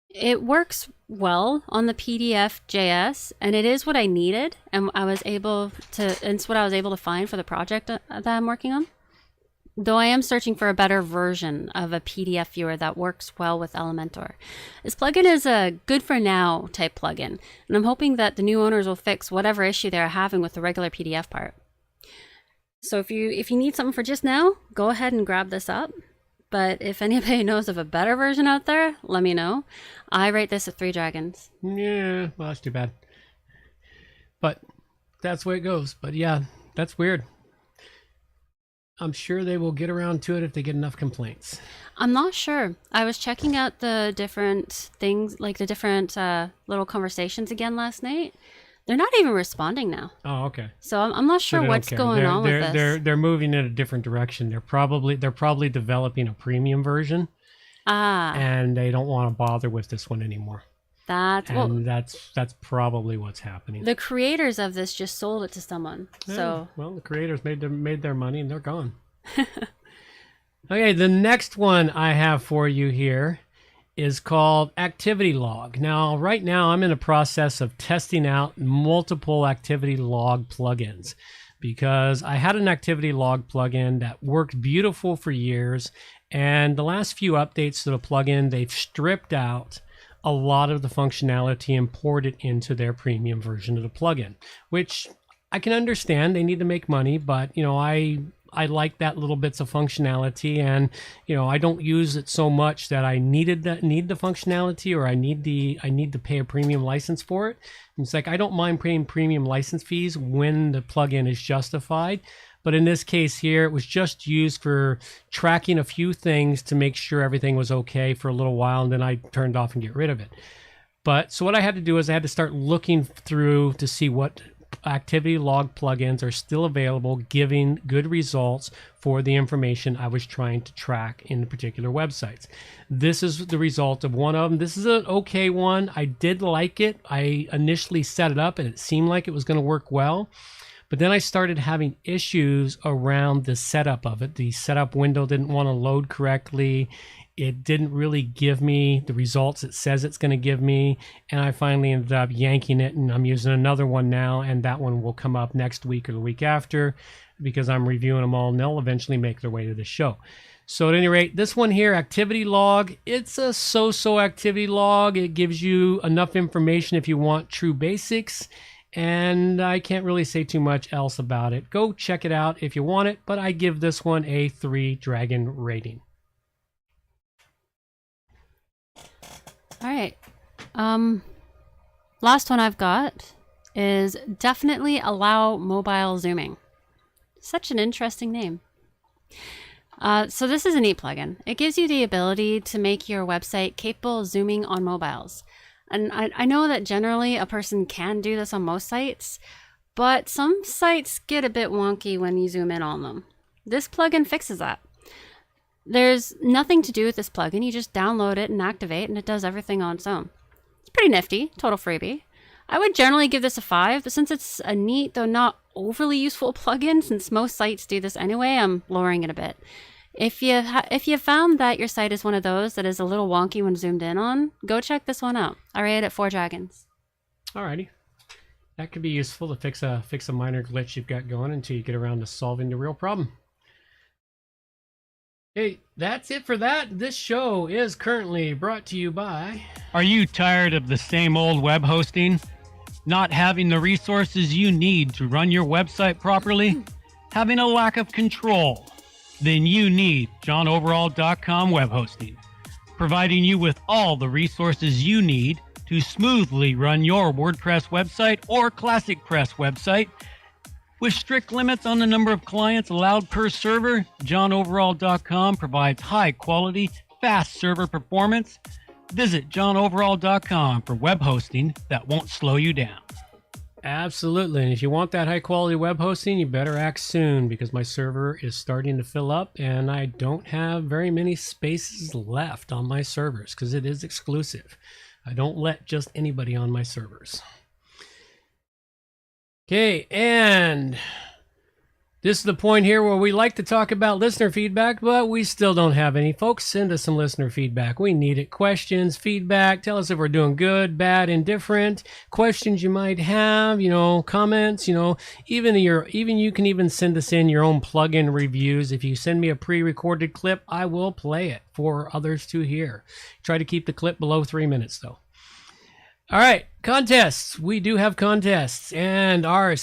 It works well on the PDF JS, and it is what I needed, and it's what I was able to find for the project that I'm working on. Though I am searching for a better version of a PDF viewer that works well with Elementor. This plugin is a good for now type plugin, and I'm hoping that the new owners will fix whatever issue they're having with the regular PDF part. So if you need something for just now, go ahead and grab this up. But if anybody knows of a better version out there, let me know. I rate this at 3 dragons. Yeah, well, that's too bad. But that's the way it goes. But yeah, that's weird. I'm sure they will get around to it if they get enough complaints. I'm not sure. I was checking out the different things, like the different little conversations again last night. They're not even responding now. Oh, okay. So I'm not sure what's going on with this. They're moving in a different direction. They're probably developing a premium version. And they don't want to bother with this one anymore. That's probably what's happening. The creators of this just sold it to someone. Yeah, So well, the creators made their money and they're gone. Okay, the next one I have for you here is called Activity Log. Now, right now, I'm in a process of testing out multiple Activity Log plugins because I had an Activity Log plugin that worked beautiful for years, and the last few updates to the plugin, they've stripped out a lot of the functionality and poured it into their premium version of the plugin, which I can understand. They need to make money, but I like that little bits of functionality, and I don't use it so much that I need the functionality, or I need to pay a premium license for it. And it's like I don't mind paying premium license fees when the plugin is justified. But in this case here, it was just used for tracking a few things to make sure everything was okay for a little while, and then I turned off and get rid of it. But so what I had to do is I had to start looking through to see what activity log plugins are still available, giving good results for the information I was trying to track in the particular websites. This is the result of one of them. This is an okay one. I did like it. I initially set it up and it seemed like it was going to work well. But then I started having issues around the setup of it. The setup window didn't want to load correctly. It didn't really give me the results it says it's going to give me. And I finally ended up yanking it, and I'm using another one now, and that one will come up next week or the week after because I'm reviewing them all, and they'll eventually make their way to the show. So at any rate, this one here, Activity Log, it's a so-so activity log. It gives you enough information if you want true basics. And I can't really say too much else about it. Go check it out if you want it, but I give this one a 3 dragon rating. all right. Last one I've got is definitely allow mobile zooming. Such an interesting name. So this is a neat plugin. It gives you the ability to make your website capable of zooming on mobiles. And I know that generally a person can do this on most sites, but some sites get a bit wonky when you zoom in on them. This plugin fixes that. There's nothing to do with this plugin. You just download it and activate, and it does everything on its own. It's pretty nifty, total freebie. I would generally give this a 5, but since it's a neat, though not overly useful plugin, since most sites do this anyway, I'm lowering it a bit. If you found that your site is one of those that is a little wonky when zoomed in on, go check this one out. I rate it at 4 dragons. Alrighty. That could be useful to fix a minor glitch you've got going until you get around to solving the real problem. Hey, that's it for that. This show is currently brought to you by... Are you tired of the same old web hosting? Not having the resources you need to run your website properly? Having a lack of control? Then you need johnoverall.com web hosting, providing you with all the resources you need to smoothly run your WordPress website or ClassicPress website. With strict limits on the number of clients allowed per server, johnoverall.com provides high-quality, fast server performance. Visit johnoverall.com for web hosting that won't slow you down. Absolutely, and if you want that high-quality web hosting, you better act soon because my server is starting to fill up and I don't have very many spaces left on my servers because it is exclusive. I don't let just anybody on my servers. Okay, and this is the point here where we like to talk about listener feedback, but we still don't have any. Folks, send us some listener feedback. We need it. Questions, feedback. Tell us if we're doing good, bad, indifferent. Questions you might have, comments, even you can even send us in your own plugin reviews. If you send me a pre-recorded clip, I will play it for others to hear. Try to keep the clip below 3 minutes, though. All right, contests. We do have contests, and our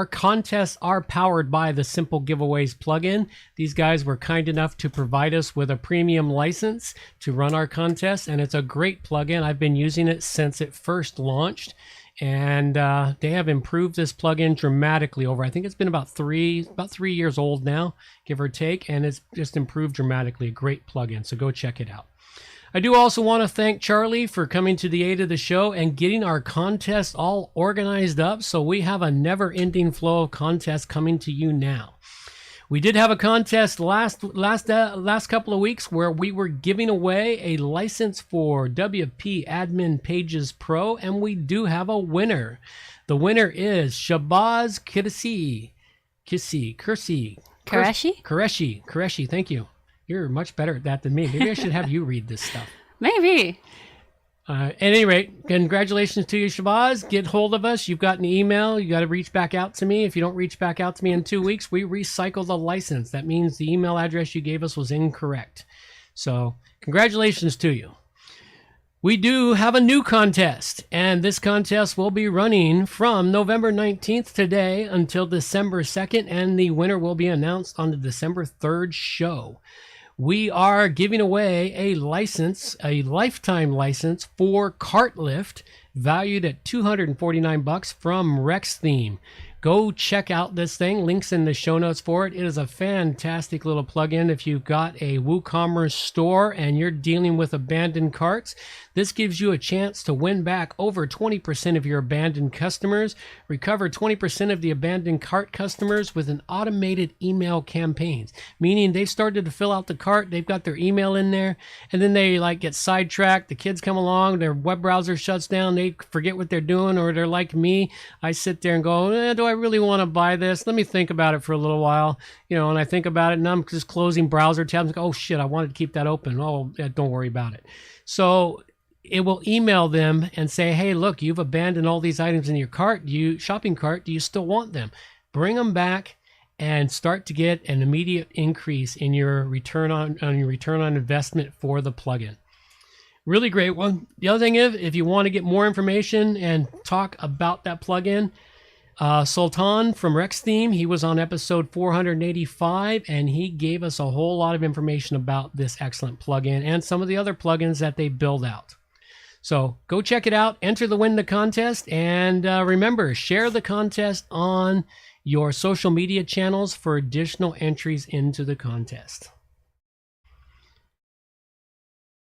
contests are powered by the Simple Giveaways plugin. These guys were kind enough to provide us with a premium license to run our contests, and it's a great plugin. I've been using it since it first launched, and they have improved this plugin dramatically over. I think it's been about 3 years old now, give or take, and it's just improved dramatically. A great plugin, so go check it out. I do also want to thank Charlie for coming to the aid of the show and getting our contest all organized up so we have a never-ending flow of contests coming to you now. We did have a contest last couple of weeks where we were giving away a license for WP Admin Pages Pro, and we do have a winner. The winner is Shabazz Qureshi. Thank you. You're much better at that than me. Maybe I should have you read this stuff. Maybe. At any rate, congratulations to you, Shabazz. Get hold of us. You've got an email. You got to reach back out to me. If you don't reach back out to me in 2 weeks, we recycle the license. That means the email address you gave us was incorrect. So congratulations to you. We do have a new contest, and this contest will be running from November 19th today until December 2nd, and the winner will be announced on the December 3rd show. We are giving away a lifetime license for Cartlift, valued at $249 from Rex Theme. Go check out this thing. Links in the show notes for it. It is a fantastic little plugin if you've got a WooCommerce store and you're dealing with abandoned carts. This gives you a chance to win back over 20% of your abandoned customers, recover 20% of the abandoned cart customers with an automated email campaigns, meaning they've started to fill out the cart, they've got their email in there, and then they get sidetracked. The kids come along, their web browser shuts down, they forget what they're doing, or they're like me. I sit there and go, do I really want to buy this? Let me think about it for a little while, and I think about it, and I'm just closing browser tabs and go, oh shit, I wanted to keep that open. Oh, don't worry about it. So it will email them and say, hey, look, you've abandoned all these items in your shopping cart. Do you still want them? Bring them back and start to get an immediate increase in your return on investment for the plugin. Really great one. The other thing is, if you want to get more information and talk about that plugin, Sultan from Rex Theme, he was on episode 485, and he gave us a whole lot of information about this excellent plugin and some of the other plugins that they build out. So go check it out, enter the win the contest, and remember, share the contest on your social media channels for additional entries into the contest.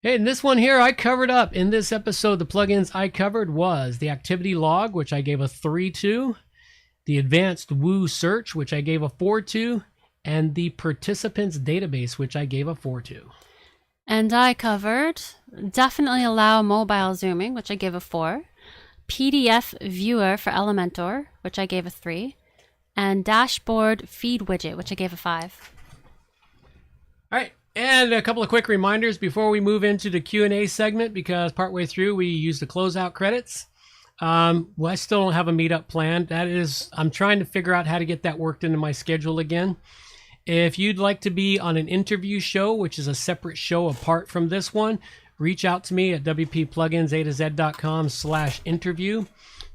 Hey, and this one here I covered up in this episode. The plugins I covered was the activity log, which I gave a 3 to, the advanced Woo search, which I gave a 4 to, and the participants database, which I gave a 4 to. And I covered definitely allow mobile zooming, which I gave a 4, PDF viewer for Elementor, which I gave a 3, and dashboard feed widget, which I gave a 5. All right. And a couple of quick reminders before we move into the Q&A segment, because partway through we use the closeout credits. Well, I still don't have a meetup planned. I'm trying to figure out how to get that worked into my schedule again. If you'd like to be on an interview show, which is a separate show apart from this one, reach out to me at wppluginsa2z.com/interview.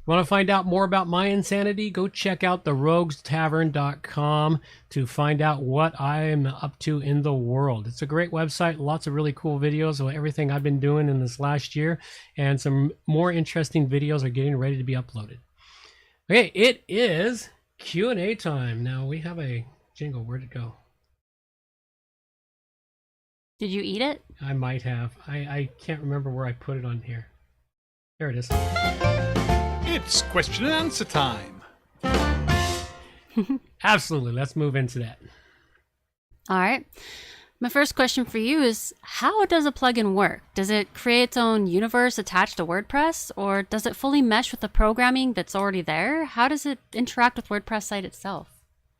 Want to find out more about my insanity? Go check out theroguestavern.com to find out what I'm up to in the world. It's a great website, lots of really cool videos of everything I've been doing in this last year, and some more interesting videos are getting ready to be uploaded. Okay, it is Q&A time. Now we have a jingle. Where'd it go? Did you eat it? I might have. I can't remember where I put it on here. There it is. It's question and answer time. Absolutely. Let's move into that. All right. My first question for you is, how does a plugin work? Does it create its own universe attached to WordPress, or does it fully mesh with the programming that's already there? How does it interact with WordPress site itself?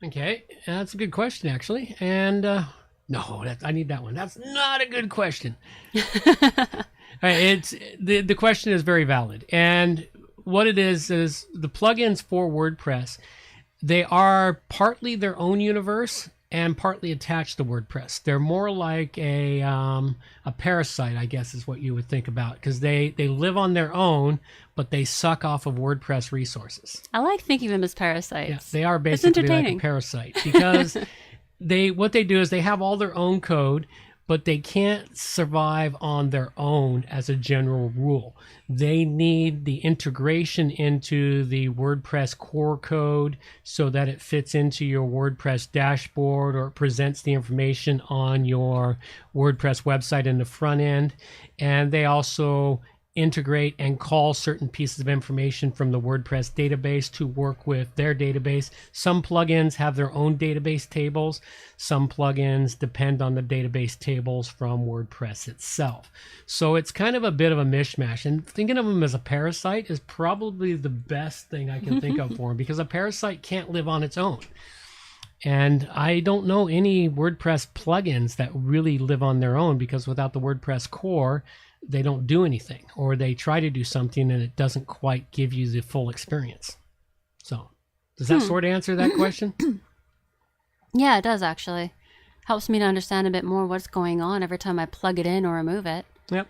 Okay, that's a good question, actually. And no, I need that one. That's not a good question. It's the question is very valid, and what it is the plugins for WordPress. They are partly their own universe and partly attached to WordPress. They're more like a parasite, I guess, is what you would think about, because they live on their own, but they suck off of WordPress resources. I like thinking of them as parasites. Yeah, they are basically like a parasite, because what they do is they have all their own code, but they can't survive on their own as a general rule. They need the integration into the WordPress core code so that it fits into your WordPress dashboard or presents the information on your WordPress website in the front end. And they also integrate and call certain pieces of information from the WordPress database to work with their database. Some plugins have their own database tables. Some plugins depend on the database tables from WordPress itself. So it's kind of a bit of a mishmash. And thinking of them as a parasite is probably the best thing I can think of for them, because a parasite can't live on its own. And I don't know any WordPress plugins that really live on their own, because without the WordPress core, they don't do anything, or they try to do something and it doesn't quite give you the full experience. So does that sort of answer that question? Yeah, it does actually. Helps me to understand a bit more what's going on every time I plug it in or remove it. Yep.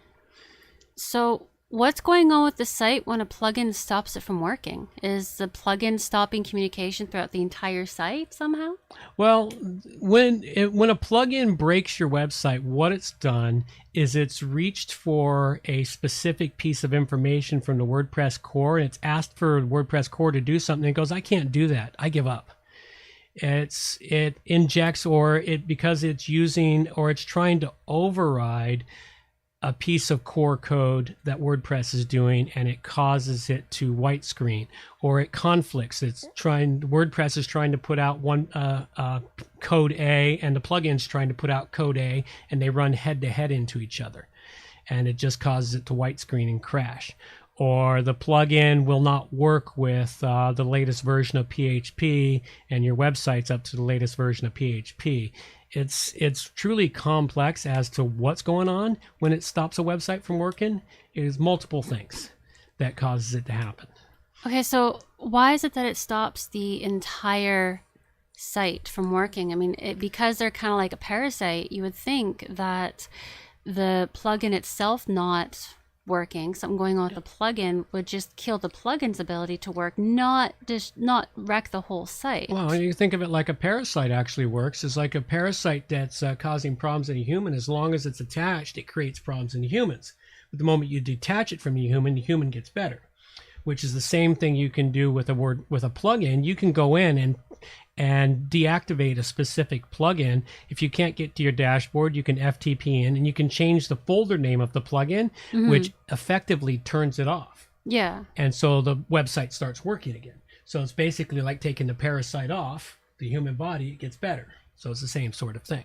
So what's going on with the site when a plugin stops it from working? Is the plugin stopping communication throughout the entire site somehow? Well, when a plugin breaks your website, what it's done is it's reached for a specific piece of information from the WordPress core, and it's asked for WordPress core to do something. It goes, I can't do that. I give up. It injects, because it's using, or it's trying to override a piece of core code that WordPress is doing, and it causes it to white screen, or it conflicts. WordPress is trying to put out one code A, and the plugin's trying to put out code A, and they run head to head into each other, and it just causes it to white screen and crash. Or the plugin will not work with the latest version of PHP, and your website's up to the latest version of PHP. It's truly complex as to what's going on when it stops a website from working. It is multiple things that causes it to happen. Okay, so why is it that it stops the entire site from working? I mean, because they're kind of like a parasite, you would think that the plugin itself not working, something going on with the plugin, would just kill the plugin's ability to work, not wreck the whole site. Well, you think of it like a parasite actually works. It's like a parasite that's causing problems in a human. As long as it's attached, it creates problems in humans. But the moment you detach it from the human gets better, which is the same thing you can do with a plugin. You can go in and deactivate a specific plugin. If you can't get to your dashboard, you can FTP in, and you can change the folder name of the plugin, which effectively turns it off. Yeah. And so the website starts working again. So it's basically like taking the parasite off the human body, it gets better. So it's the same sort of thing.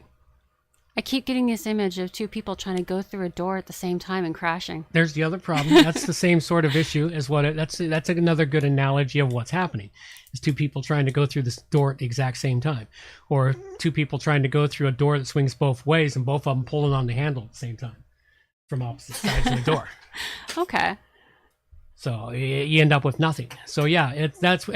I keep getting this image of two people trying to go through a door at the same time and crashing. There's the other problem. That's the same sort of issue as that's another good analogy of what's happening. It's two people trying to go through this door at the exact same time, or two people trying to go through a door that swings both ways, and both of them pulling on the handle at the same time from opposite sides of the door. Okay. So you end up with nothing. So yeah, that's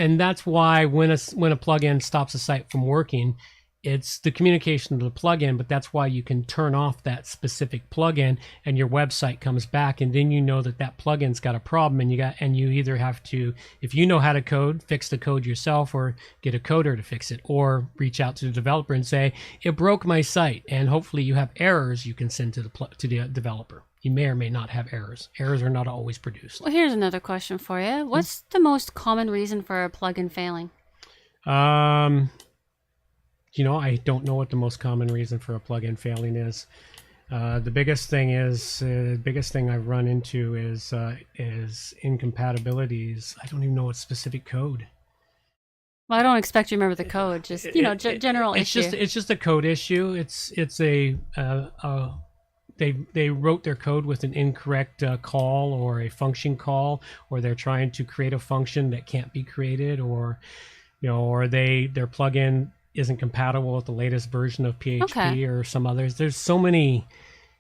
why when a plugin stops a site from working, it's the communication to the plugin, but that's why you can turn off that specific plugin and your website comes back, and then you know that plugin's got a problem, and you either have to, if you know how to code, fix the code yourself, or get a coder to fix it, or reach out to the developer and say, it broke my site, and hopefully you have errors you can send to the developer. You may or may not have errors. Errors are not always produced. Well, here's another question for you. What's the most common reason for a plugin failing? I don't know what the most common reason for a plugin failing is. The biggest thing I've run into is incompatibilities. I don't even know what specific code. Well, I don't expect you to remember the code. Just general issue. It's just a code issue. They wrote their code with an incorrect call or a function call, or they're trying to create a function that can't be created, or their plugin isn't compatible with the latest version of PHP or some others. There's so many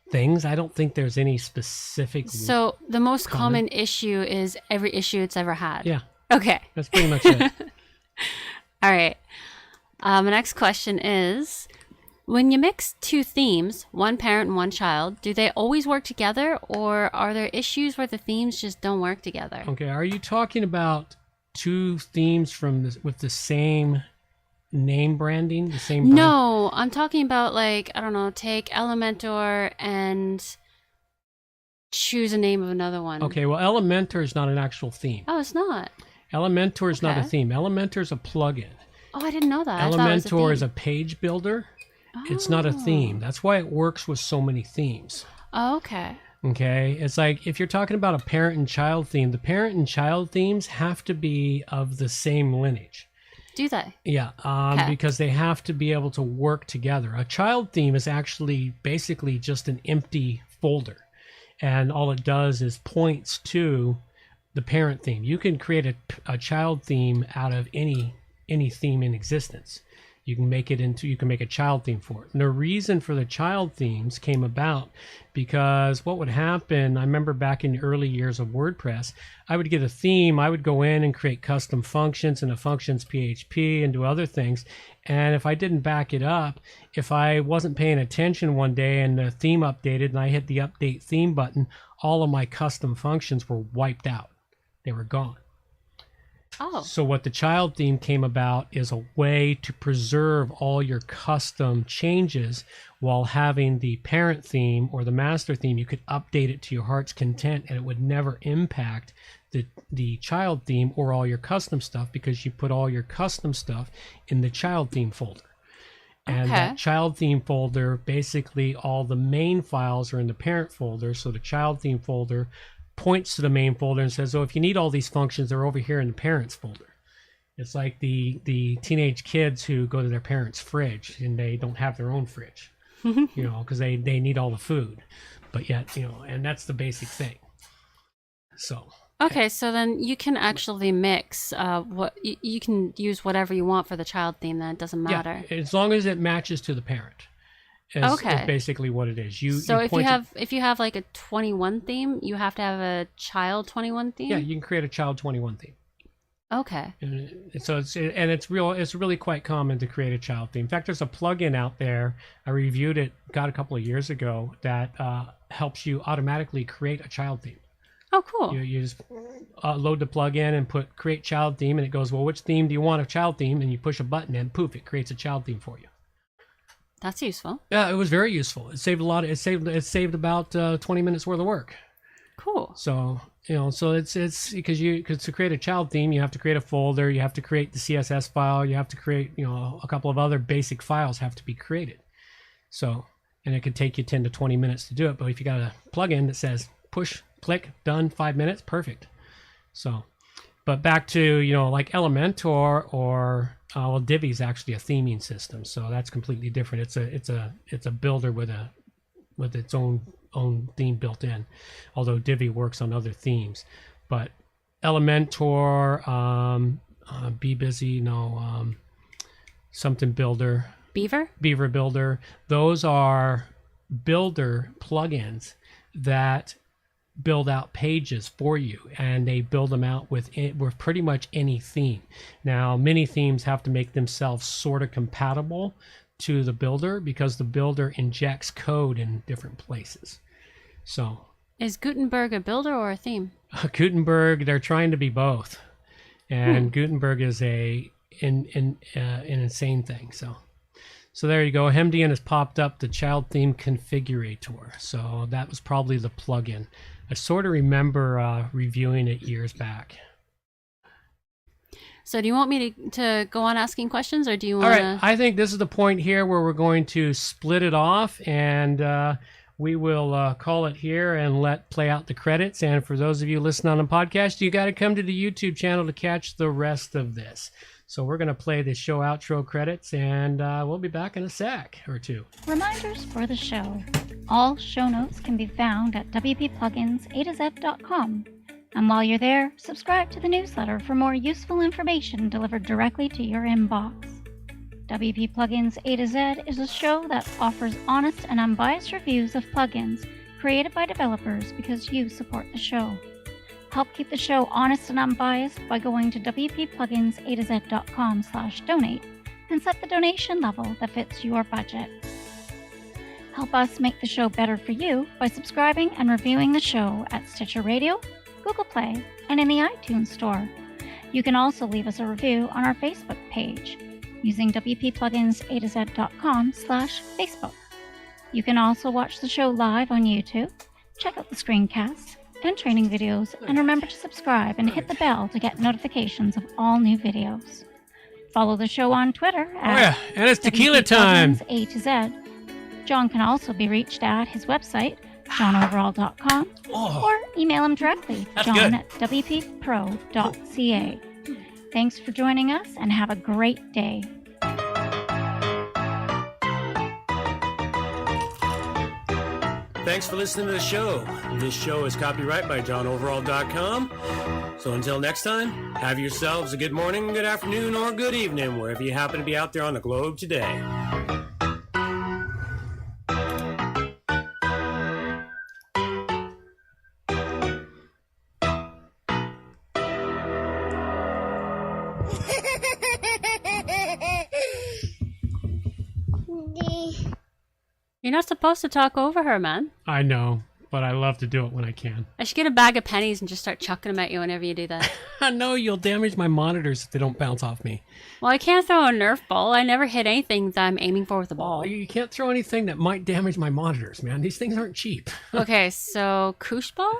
things. I don't think there's any specific. So the most common issue is every issue it's ever had. Yeah. Okay. That's pretty much it. All right. The next question is, when you mix two themes, one parent and one child, do they always work together, or are there issues where the themes just don't work together? Okay. Are you talking about two themes with the same name branding, the same brand? No, I'm talking about, like, I don't know, take Elementor and choose a name of another one. Okay, well, Elementor is not an actual theme. Oh, it's not. Elementor is not a theme. Elementor is a plugin. Oh, I didn't know that. Elementor is a page builder. It's not a theme. That's why it works with so many themes. Oh, okay. Okay, it's like if you're talking about a parent and child theme, the parent and child themes have to be of the same lineage. Do they? Yeah, because they have to be able to work together. A child theme is actually basically just an empty folder, and all it does is points to the parent theme. You can create a child theme out of any theme in existence. You can make a child theme for it. And the reason for the child themes came about because what would happen, I remember back in the early years of WordPress, I would get a theme, I would go in and create custom functions and a functions PHP and do other things. And if I didn't back it up, if I wasn't paying attention one day and the theme updated and I hit the update theme button, all of my custom functions were wiped out. They were gone. Oh. So what the child theme came about is a way to preserve all your custom changes while having the parent theme or the master theme. You could update it to your heart's content and it would never impact the child theme or all your custom stuff because you put all your custom stuff in the child theme folder. And that child theme folder, basically all the main files are in the parent folder. So the child theme folder points to the main folder and says, oh, if you need all these functions, they're over here in the parents folder. It's like the teenage kids who go to their parents' fridge and they don't have their own fridge, because they need all the food. But yet, and that's the basic thing. So. Okay, so then you can actually mix what you can use whatever you want for the child theme. Then it doesn't matter. Yeah, as long as it matches to the parent. Is basically what it is. If you have like a 21 theme, you have to have a child 21 theme. Yeah, you can create a child 21 theme. Okay. And so it's really quite common to create a child theme. In fact, there's a plugin out there. I reviewed it, got a couple of years ago, that helps you automatically create a child theme. Oh, cool. You just load the plugin and put create child theme, and it goes, well, which theme do you want a child theme? And you push a button and poof, it creates a child theme for you. That's useful. Yeah, it was very useful. It saved a lot. It saved about 20 minutes worth of work. Cool. So it's because to create a child theme, you have to create a folder, you have to create the CSS file, you have to create a couple of other basic files have to be created. So, and it could take you 10 to 20 minutes to do it. But if you got a plugin that says push, click, done, 5 minutes, perfect. So, but back to like Elementor or Divi is actually a theming system, so that's completely different. It's a builder with its own theme built in. Although Divi works on other themes, but Elementor, Be Busy, something Builder, Beaver Builder. Those are builder plugins that build out pages for you, and they build them out with pretty much any theme. Now, many themes have to make themselves sort of compatible to the builder because the builder injects code in different places. So, is Gutenberg a builder or a theme? Gutenberg, they're trying to be both, and Gutenberg is an insane thing. So there you go. Hemdian has popped up the child theme configurator. So that was probably the plugin. I sort of remember reviewing it years back. So do you want me to go on asking questions, or do you want to... All right, I think this is the point here where we're going to split it off, and we will call it here and play out the credits. And for those of you listening on the podcast, you got to come to the YouTube channel to catch the rest of this. So we're going to play the show outro credits, and we'll be back in a sec or two. Reminders for the show. All show notes can be found at wppluginsato.com. And while you're there, subscribe to the newsletter for more useful information delivered directly to your inbox. WP Plugins A to Z is a show that offers honest and unbiased reviews of plugins created by developers because you support the show. Help keep the show honest and unbiased by going to wppluginsato.com/donate and set the donation level that fits your budget. Help us make the show better for you by subscribing and reviewing the show at Stitcher Radio, Google Play, and in the iTunes Store. You can also leave us a review on our Facebook page using wppluginsato.com/Facebook. You can also watch the show live on YouTube, check out the screencasts and training videos, and remember to subscribe and hit the bell to get notifications of all new videos. Follow the show on Twitter at and it's tequila time. A to Z. John can also be reached at his website, johnoverall.com, or email him directly, john@wppro.ca. Thanks for joining us, and have a great day. Thanks for listening to the show. This show is copyright by johnoverall.com. So until next time, have yourselves a good morning, good afternoon, or good evening, wherever you happen to be out there on the globe today. You're not supposed to talk over her, man. I know, but I love to do it when I can. I should get a bag of pennies and just start chucking them at you whenever you do that. I know you'll damage my monitors if they don't bounce off me. Well, I can't throw a Nerf ball. I never hit anything that I'm aiming for with the ball. Oh, you can't throw anything that might damage my monitors, man. These things aren't cheap. Okay, so koosh ball?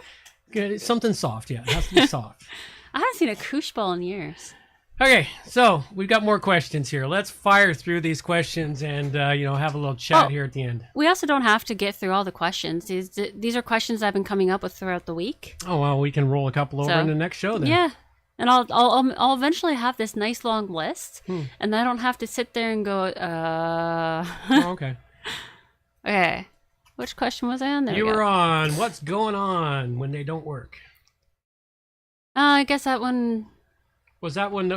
Good, it's something soft, yeah. It has to be soft. I haven't seen a koosh ball in years. Okay, so we've got more questions here. Let's fire through these questions and have a little chat here at the end. We also don't have to get through all the questions. These are questions I've been coming up with throughout the week. Oh well, we can roll a couple over in the next show then. Yeah, and I'll eventually have this nice long list, and I don't have to sit there and go. Oh, okay. Okay, which question was I on? There you we go. were on. What's going on when they don't work? I guess that one. Was that one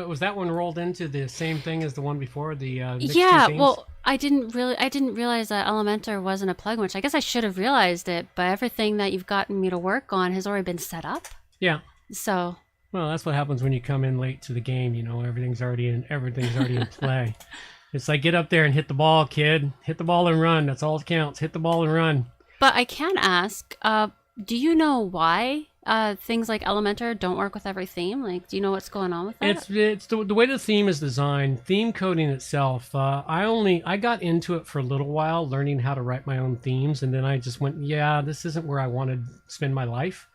rolled into the same thing as the one before the yeah, well, I didn't realize that Elementor wasn't a plugin, which I guess I should have realized it, but everything that you've gotten me to work on has already been set up. Yeah. So. Well, that's what happens when you come in late to the game. Everything's already in play. It's like, get up there and hit the ball, kid. Hit the ball and run. That's all that counts. Hit the ball and run. But I can ask, do you know why things like Elementor don't work with every theme? Like, do you know what's going on with that? It's the way the theme is designed. Theme coding itself. I got into it for a little while, learning how to write my own themes, and then I just went, yeah, this isn't where I want to spend my life.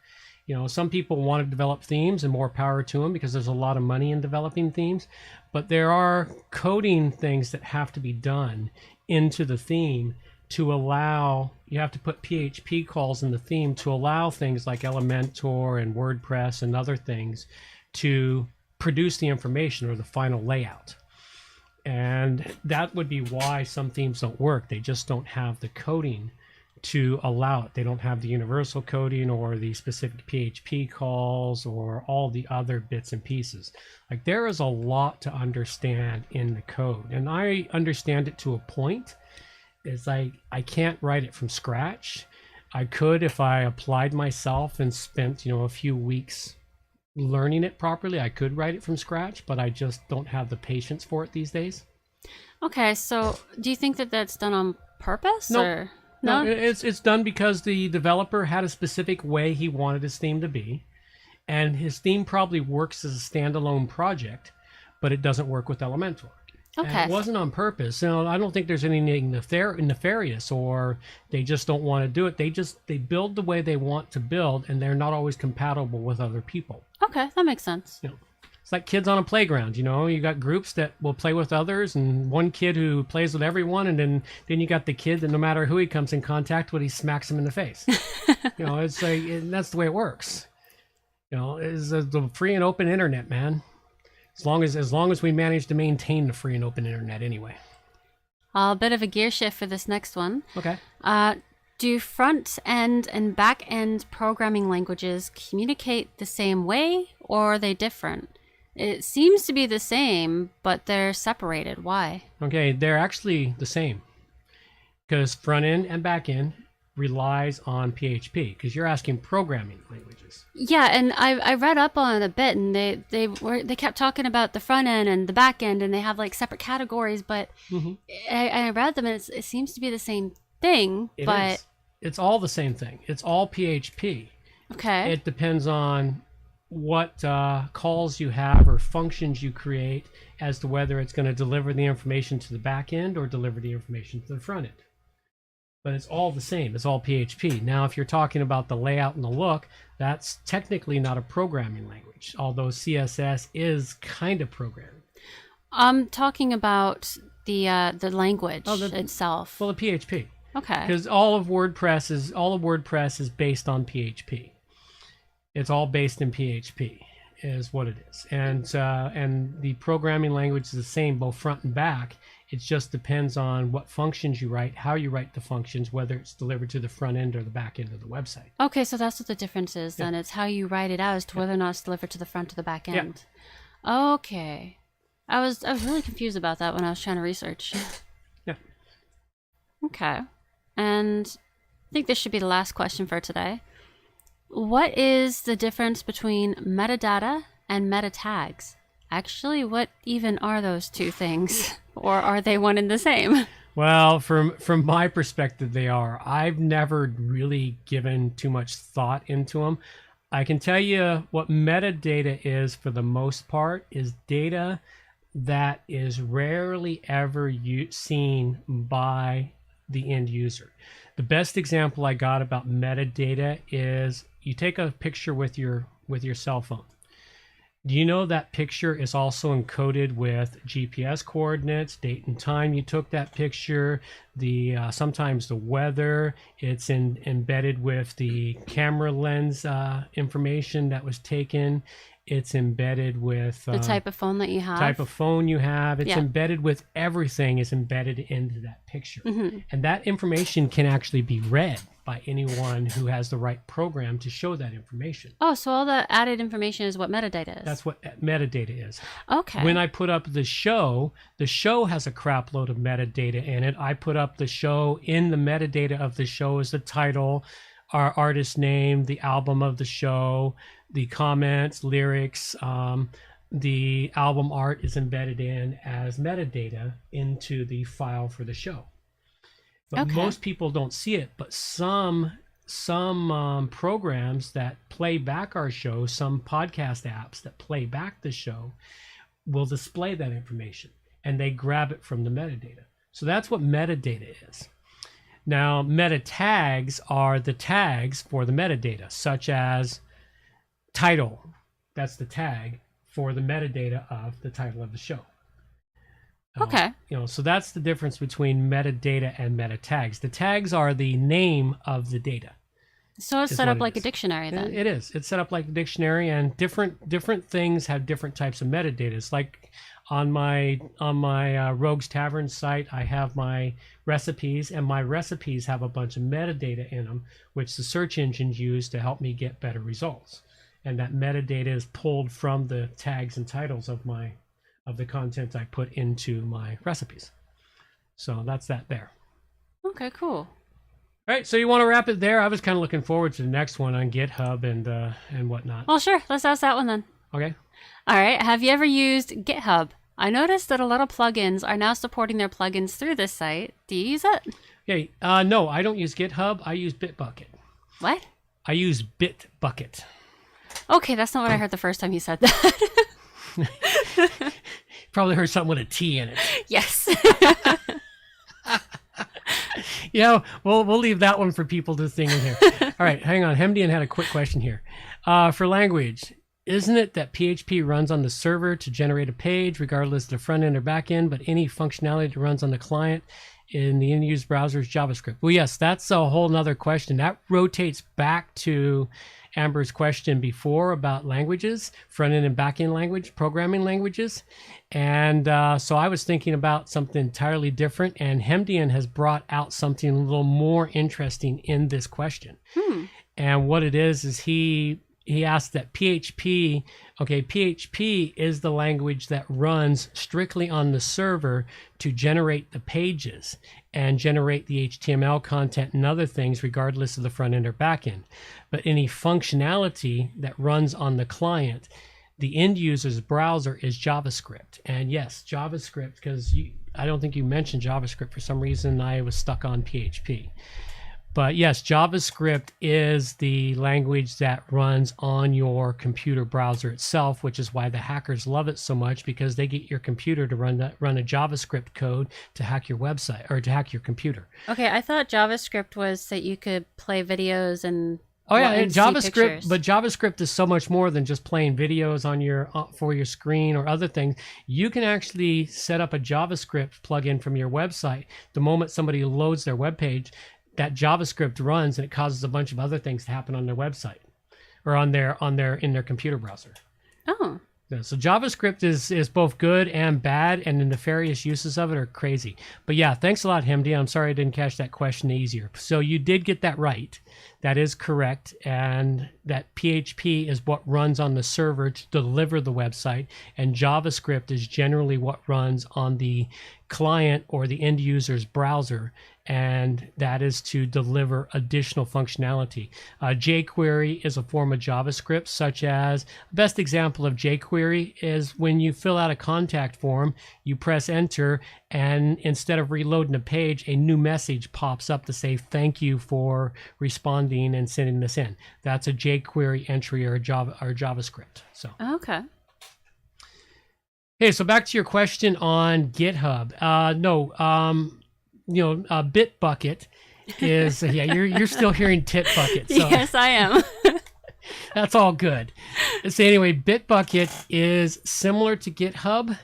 Some people want to develop themes, and more power to them because there's a lot of money in developing themes. But there are coding things that have to be done into the theme to allow, you have to put PHP calls in the theme to allow things like Elementor and WordPress and other things to produce the information or the final layout. And that would be why some themes don't work. They just don't have the coding to allow it. They don't have the universal coding or the specific PHP calls or all the other bits and pieces. Like, there is a lot to understand in the code, and I understand it to a point. It's like, I can't write it from scratch. I could, if I applied myself and spent, a few weeks learning it properly, I could write it from scratch, but I just don't have the patience for it these days. Okay, so do you think that that's done on purpose? Nope. Or No, it's done because the developer had a specific way he wanted his theme to be, and his theme probably works as a standalone project, but it doesn't work with Elementor. Okay. And it wasn't on purpose. I don't think there's anything nefarious, or they just don't want to do it. They build the way they want to build, and they're not always compatible with other people. Okay, that makes sense. It's like kids on a playground. You got groups that will play with others, and one kid who plays with everyone, and then you got the kid that no matter who he comes in contact with, he smacks him in the face. It's like, and that's the way it works. It's the free and open internet, man. As long as we manage to maintain the free and open internet, anyway. A bit of a gear shift for this next one. Okay. Do front end and back end programming languages communicate the same way, or are they different? It seems to be the same, but they're separated. Why? Okay, they're actually the same, because front end and back end relies on PHP, because you're asking programming languages. Yeah, and I read up on it a bit, and they kept talking about the front end and the back end, and they have like separate categories. But I read them, and it seems to be the same thing. It's all the same thing. It's all PHP. Okay. It depends on what calls you have or functions you create as to whether it's going to deliver the information to the back end or deliver the information to the front end. But it's all the same. It's all PHP. Now, if you're talking about the layout and the look, that's technically not a programming language, although CSS is kind of programming. I'm talking about the language itself. Well, the PHP. Okay. Because all of WordPress is based on PHP. It's all based in PHP, is what it is, and the programming language is the same, both front and back. It just depends on what functions you write, how you write the functions, whether it's delivered to the front end or the back end of the website. Okay, so that's what the difference is then. It's how you write it out as to whether or not it's delivered to the front or the back end. Okay. I was really confused about that when I was trying to research. Yeah. Okay. And I think this should be the last question for today. What is the difference between metadata and meta tags? Actually, what even are those two things? Or are they one and the same? Well, from my perspective, they are. I've never really given too much thought into them. I can tell you what metadata is for the most part is data that is rarely ever seen by the end user. The best example I got about metadata is you take a picture with your cell phone. Do you know that picture is also encoded with GPS coordinates, date and time you took that picture, sometimes the weather, it's embedded with the camera lens information that was taken, it's embedded with the type of phone that you have. It's embedded with everything is embedded into that picture. And that information can actually be read by anyone who has the right program to show that information. Oh, so all the added information is what metadata is. That's what metadata is. Okay. When I put up the show has a crap load of metadata in it. I put up the show, in the metadata of the show is the title, our artist name, the album of the show, the comments, lyrics, the album art is embedded in as metadata into the file for the show. But most people don't see it, but some programs that play back our show, some podcast apps that play back the show will display that information, and they grab it from the metadata. So that's what metadata is. Now, meta tags are the tags for the metadata, such as title. That's the tag for the metadata of the title of the show. Okay. So that's the difference between metadata and meta tags. The tags are the name of the data. So it's set up like a dictionary then. It is. It's set up like a dictionary, and different things have different types of metadata. It's like on my Rogues Tavern site, I have my recipes, and my recipes have a bunch of metadata in them, which the search engines use to help me get better results. And that metadata is pulled from the tags and titles of the content I put into my recipes. So that's that there. Okay, cool. All right, so you want to wrap it there? I was kind of looking forward to the next one on GitHub and whatnot. Well, sure. Let's ask that one then. Okay. All right. Have you ever used GitHub? I noticed that a lot of plugins are now supporting their plugins through this site. Do you use it? Okay. No, I don't use GitHub. I use Bitbucket. What? I use Bitbucket. Okay, that's not what I heard the first time you said that. Probably heard something with a T in it. Yes. Yeah, we'll leave that one for people to think in here. All right, hang on. Hemdian had a quick question here. For language, isn't it that PHP runs on the server to generate a page, regardless of the front end or back end, but any functionality that runs on the client in the end-user browser is JavaScript? Well, yes, that's a whole nother question. That rotates back to Amber's question before about languages, front-end and back-end language, programming languages. And so I was thinking about something entirely different, and Hemdian has brought out something a little more interesting in this question. And what it is he asked that PHP is the language that runs strictly on the server to generate the pages and generate the HTML content and other things regardless of the front end or back end. But any functionality that runs on the client, the end user's browser, is JavaScript. And yes, JavaScript, because I don't think you mentioned JavaScript for some reason. I was stuck on PHP. But yes, JavaScript is the language that runs on your computer browser itself, which is why the hackers love it so much, because they get your computer to run a JavaScript code to hack your website or to hack your computer. Okay, I thought JavaScript was that you could play videos and JavaScript, but JavaScript is so much more than just playing videos on your for your screen or other things. You can actually set up a JavaScript plugin from your website. The moment somebody loads their web page, that JavaScript runs and it causes a bunch of other things to happen on their website or in their computer browser. Oh. Yeah, so JavaScript is both good and bad, and the nefarious uses of it are crazy. But yeah, thanks a lot, Hemdi. I'm sorry I didn't catch that question easier. So you did get that right. That is correct. And that PHP is what runs on the server to deliver the website, and JavaScript is generally what runs on the client or the end user's browser, and that is to deliver additional functionality. jQuery is a form of JavaScript, such as the best example of jQuery is when you fill out a contact form, you press enter, and instead of reloading a page, a new message pops up to say thank you for responding and sending this in. That's a jQuery entry or JavaScript. So okay. Okay, so back to your question on GitHub. Bitbucket is you're still hearing Titbucket. So yes, I am. that's all good. So anyway, Bitbucket is similar to GitHub.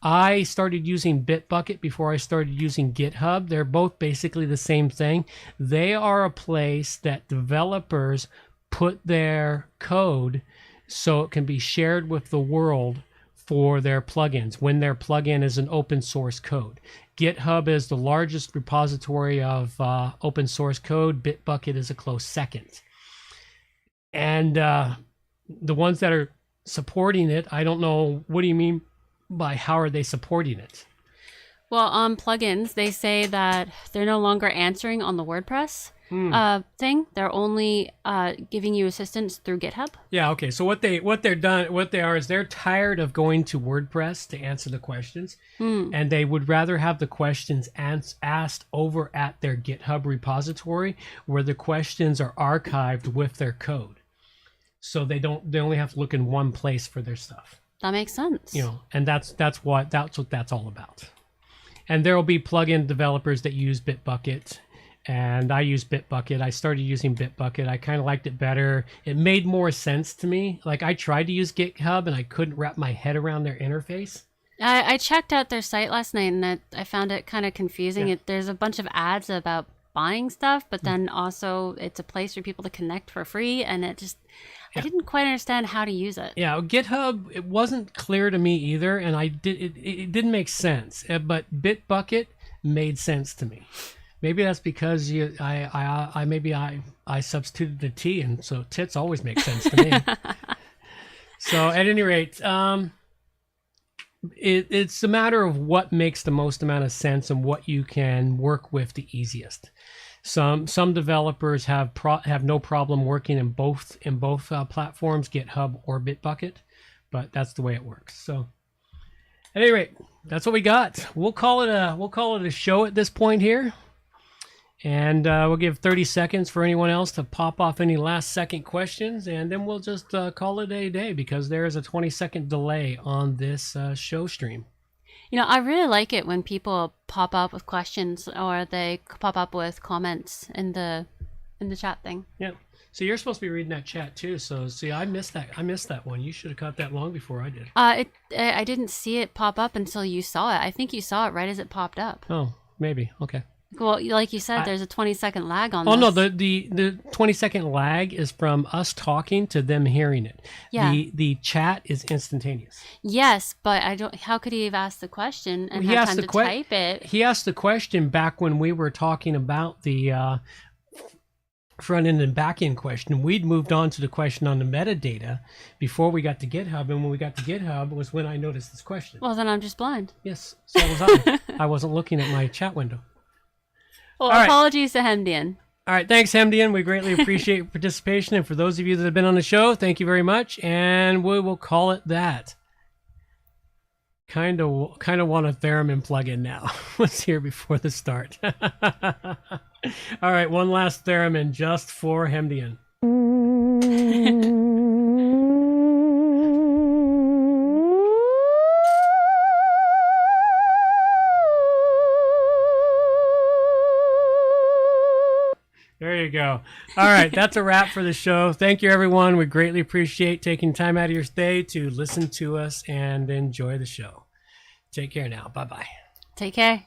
I started using Bitbucket before I started using GitHub. They're both basically the same thing. They are a place that developers put their code so it can be shared with the world for their plugins when their plugin is an open source code. GitHub is the largest repository of open source code. Bitbucket is a close second. And the ones that are supporting it, I don't know, what do you mean by how are they supporting it? Well, on plugins, they say that they're no longer answering on the WordPress thing. They're only giving you assistance through GitHub. Yeah, okay. So what they are is they're tired of going to WordPress to answer the questions, and they would rather have the questions asked over at their GitHub repository, where the questions are archived with their code. So they only have to look in one place for their stuff. That makes sense. And that's what that's all about. And there will be plugin developers that use Bitbucket. And I use Bitbucket. I started using Bitbucket. I kind of liked it better. It made more sense to me. Like, I tried to use GitHub and I couldn't wrap my head around their interface. I checked out their site last night and I found it kind of confusing. Yeah. There's a bunch of ads about buying stuff, but then also it's a place for people to connect for free, and I didn't quite understand how to use it. Yeah, GitHub, it wasn't clear to me either, and it didn't make sense. But Bitbucket made sense to me. Maybe that's because I substituted the T, and so tits always make sense to me. So at any rate, it's a matter of what makes the most amount of sense and what you can work with the easiest. Some developers have no problem working in both platforms, GitHub or Bitbucket, but that's the way it works. So, at any rate, that's what we got. We'll call it a show at this point here, and we'll give 30 seconds for anyone else to pop off any last second questions, and then we'll just call it a day because there is a 20-second delay on this show stream. You know, I really like it when people pop up with questions or they pop up with comments in the chat thing. Yeah. So you're supposed to be reading that chat too. So see, I missed that one. You should have caught that long before I did. I didn't see it pop up until you saw it. I think you saw it right as it popped up. Oh, maybe. Okay. Well, like you said, there's a 20-second lag on this. Oh, no, the 20-second lag is from us talking to them hearing it. Yeah. The chat is instantaneous. Yes, but I don't. How could he have asked the question and have time to type it? He asked the question back when we were talking about the front end and back end question. We'd moved on to the question on the metadata before we got to GitHub, and when we got to GitHub was when I noticed this question. Well, then I'm just blind. Yes, so was I. I wasn't looking at my chat window. Well, apologies to Hemdian. All right, thanks, Hemdian. We greatly appreciate your participation. And for those of you that have been on the show, thank you very much. And we will call it that. Kind of want a theremin plugin now. Let's hear before the start. All right, one last theremin just for Hemdian. There you go. All right, that's a wrap for the show. Thank you, everyone. We greatly appreciate taking time out of your day to listen to us and enjoy the show. Take care now. Bye-bye. Take care.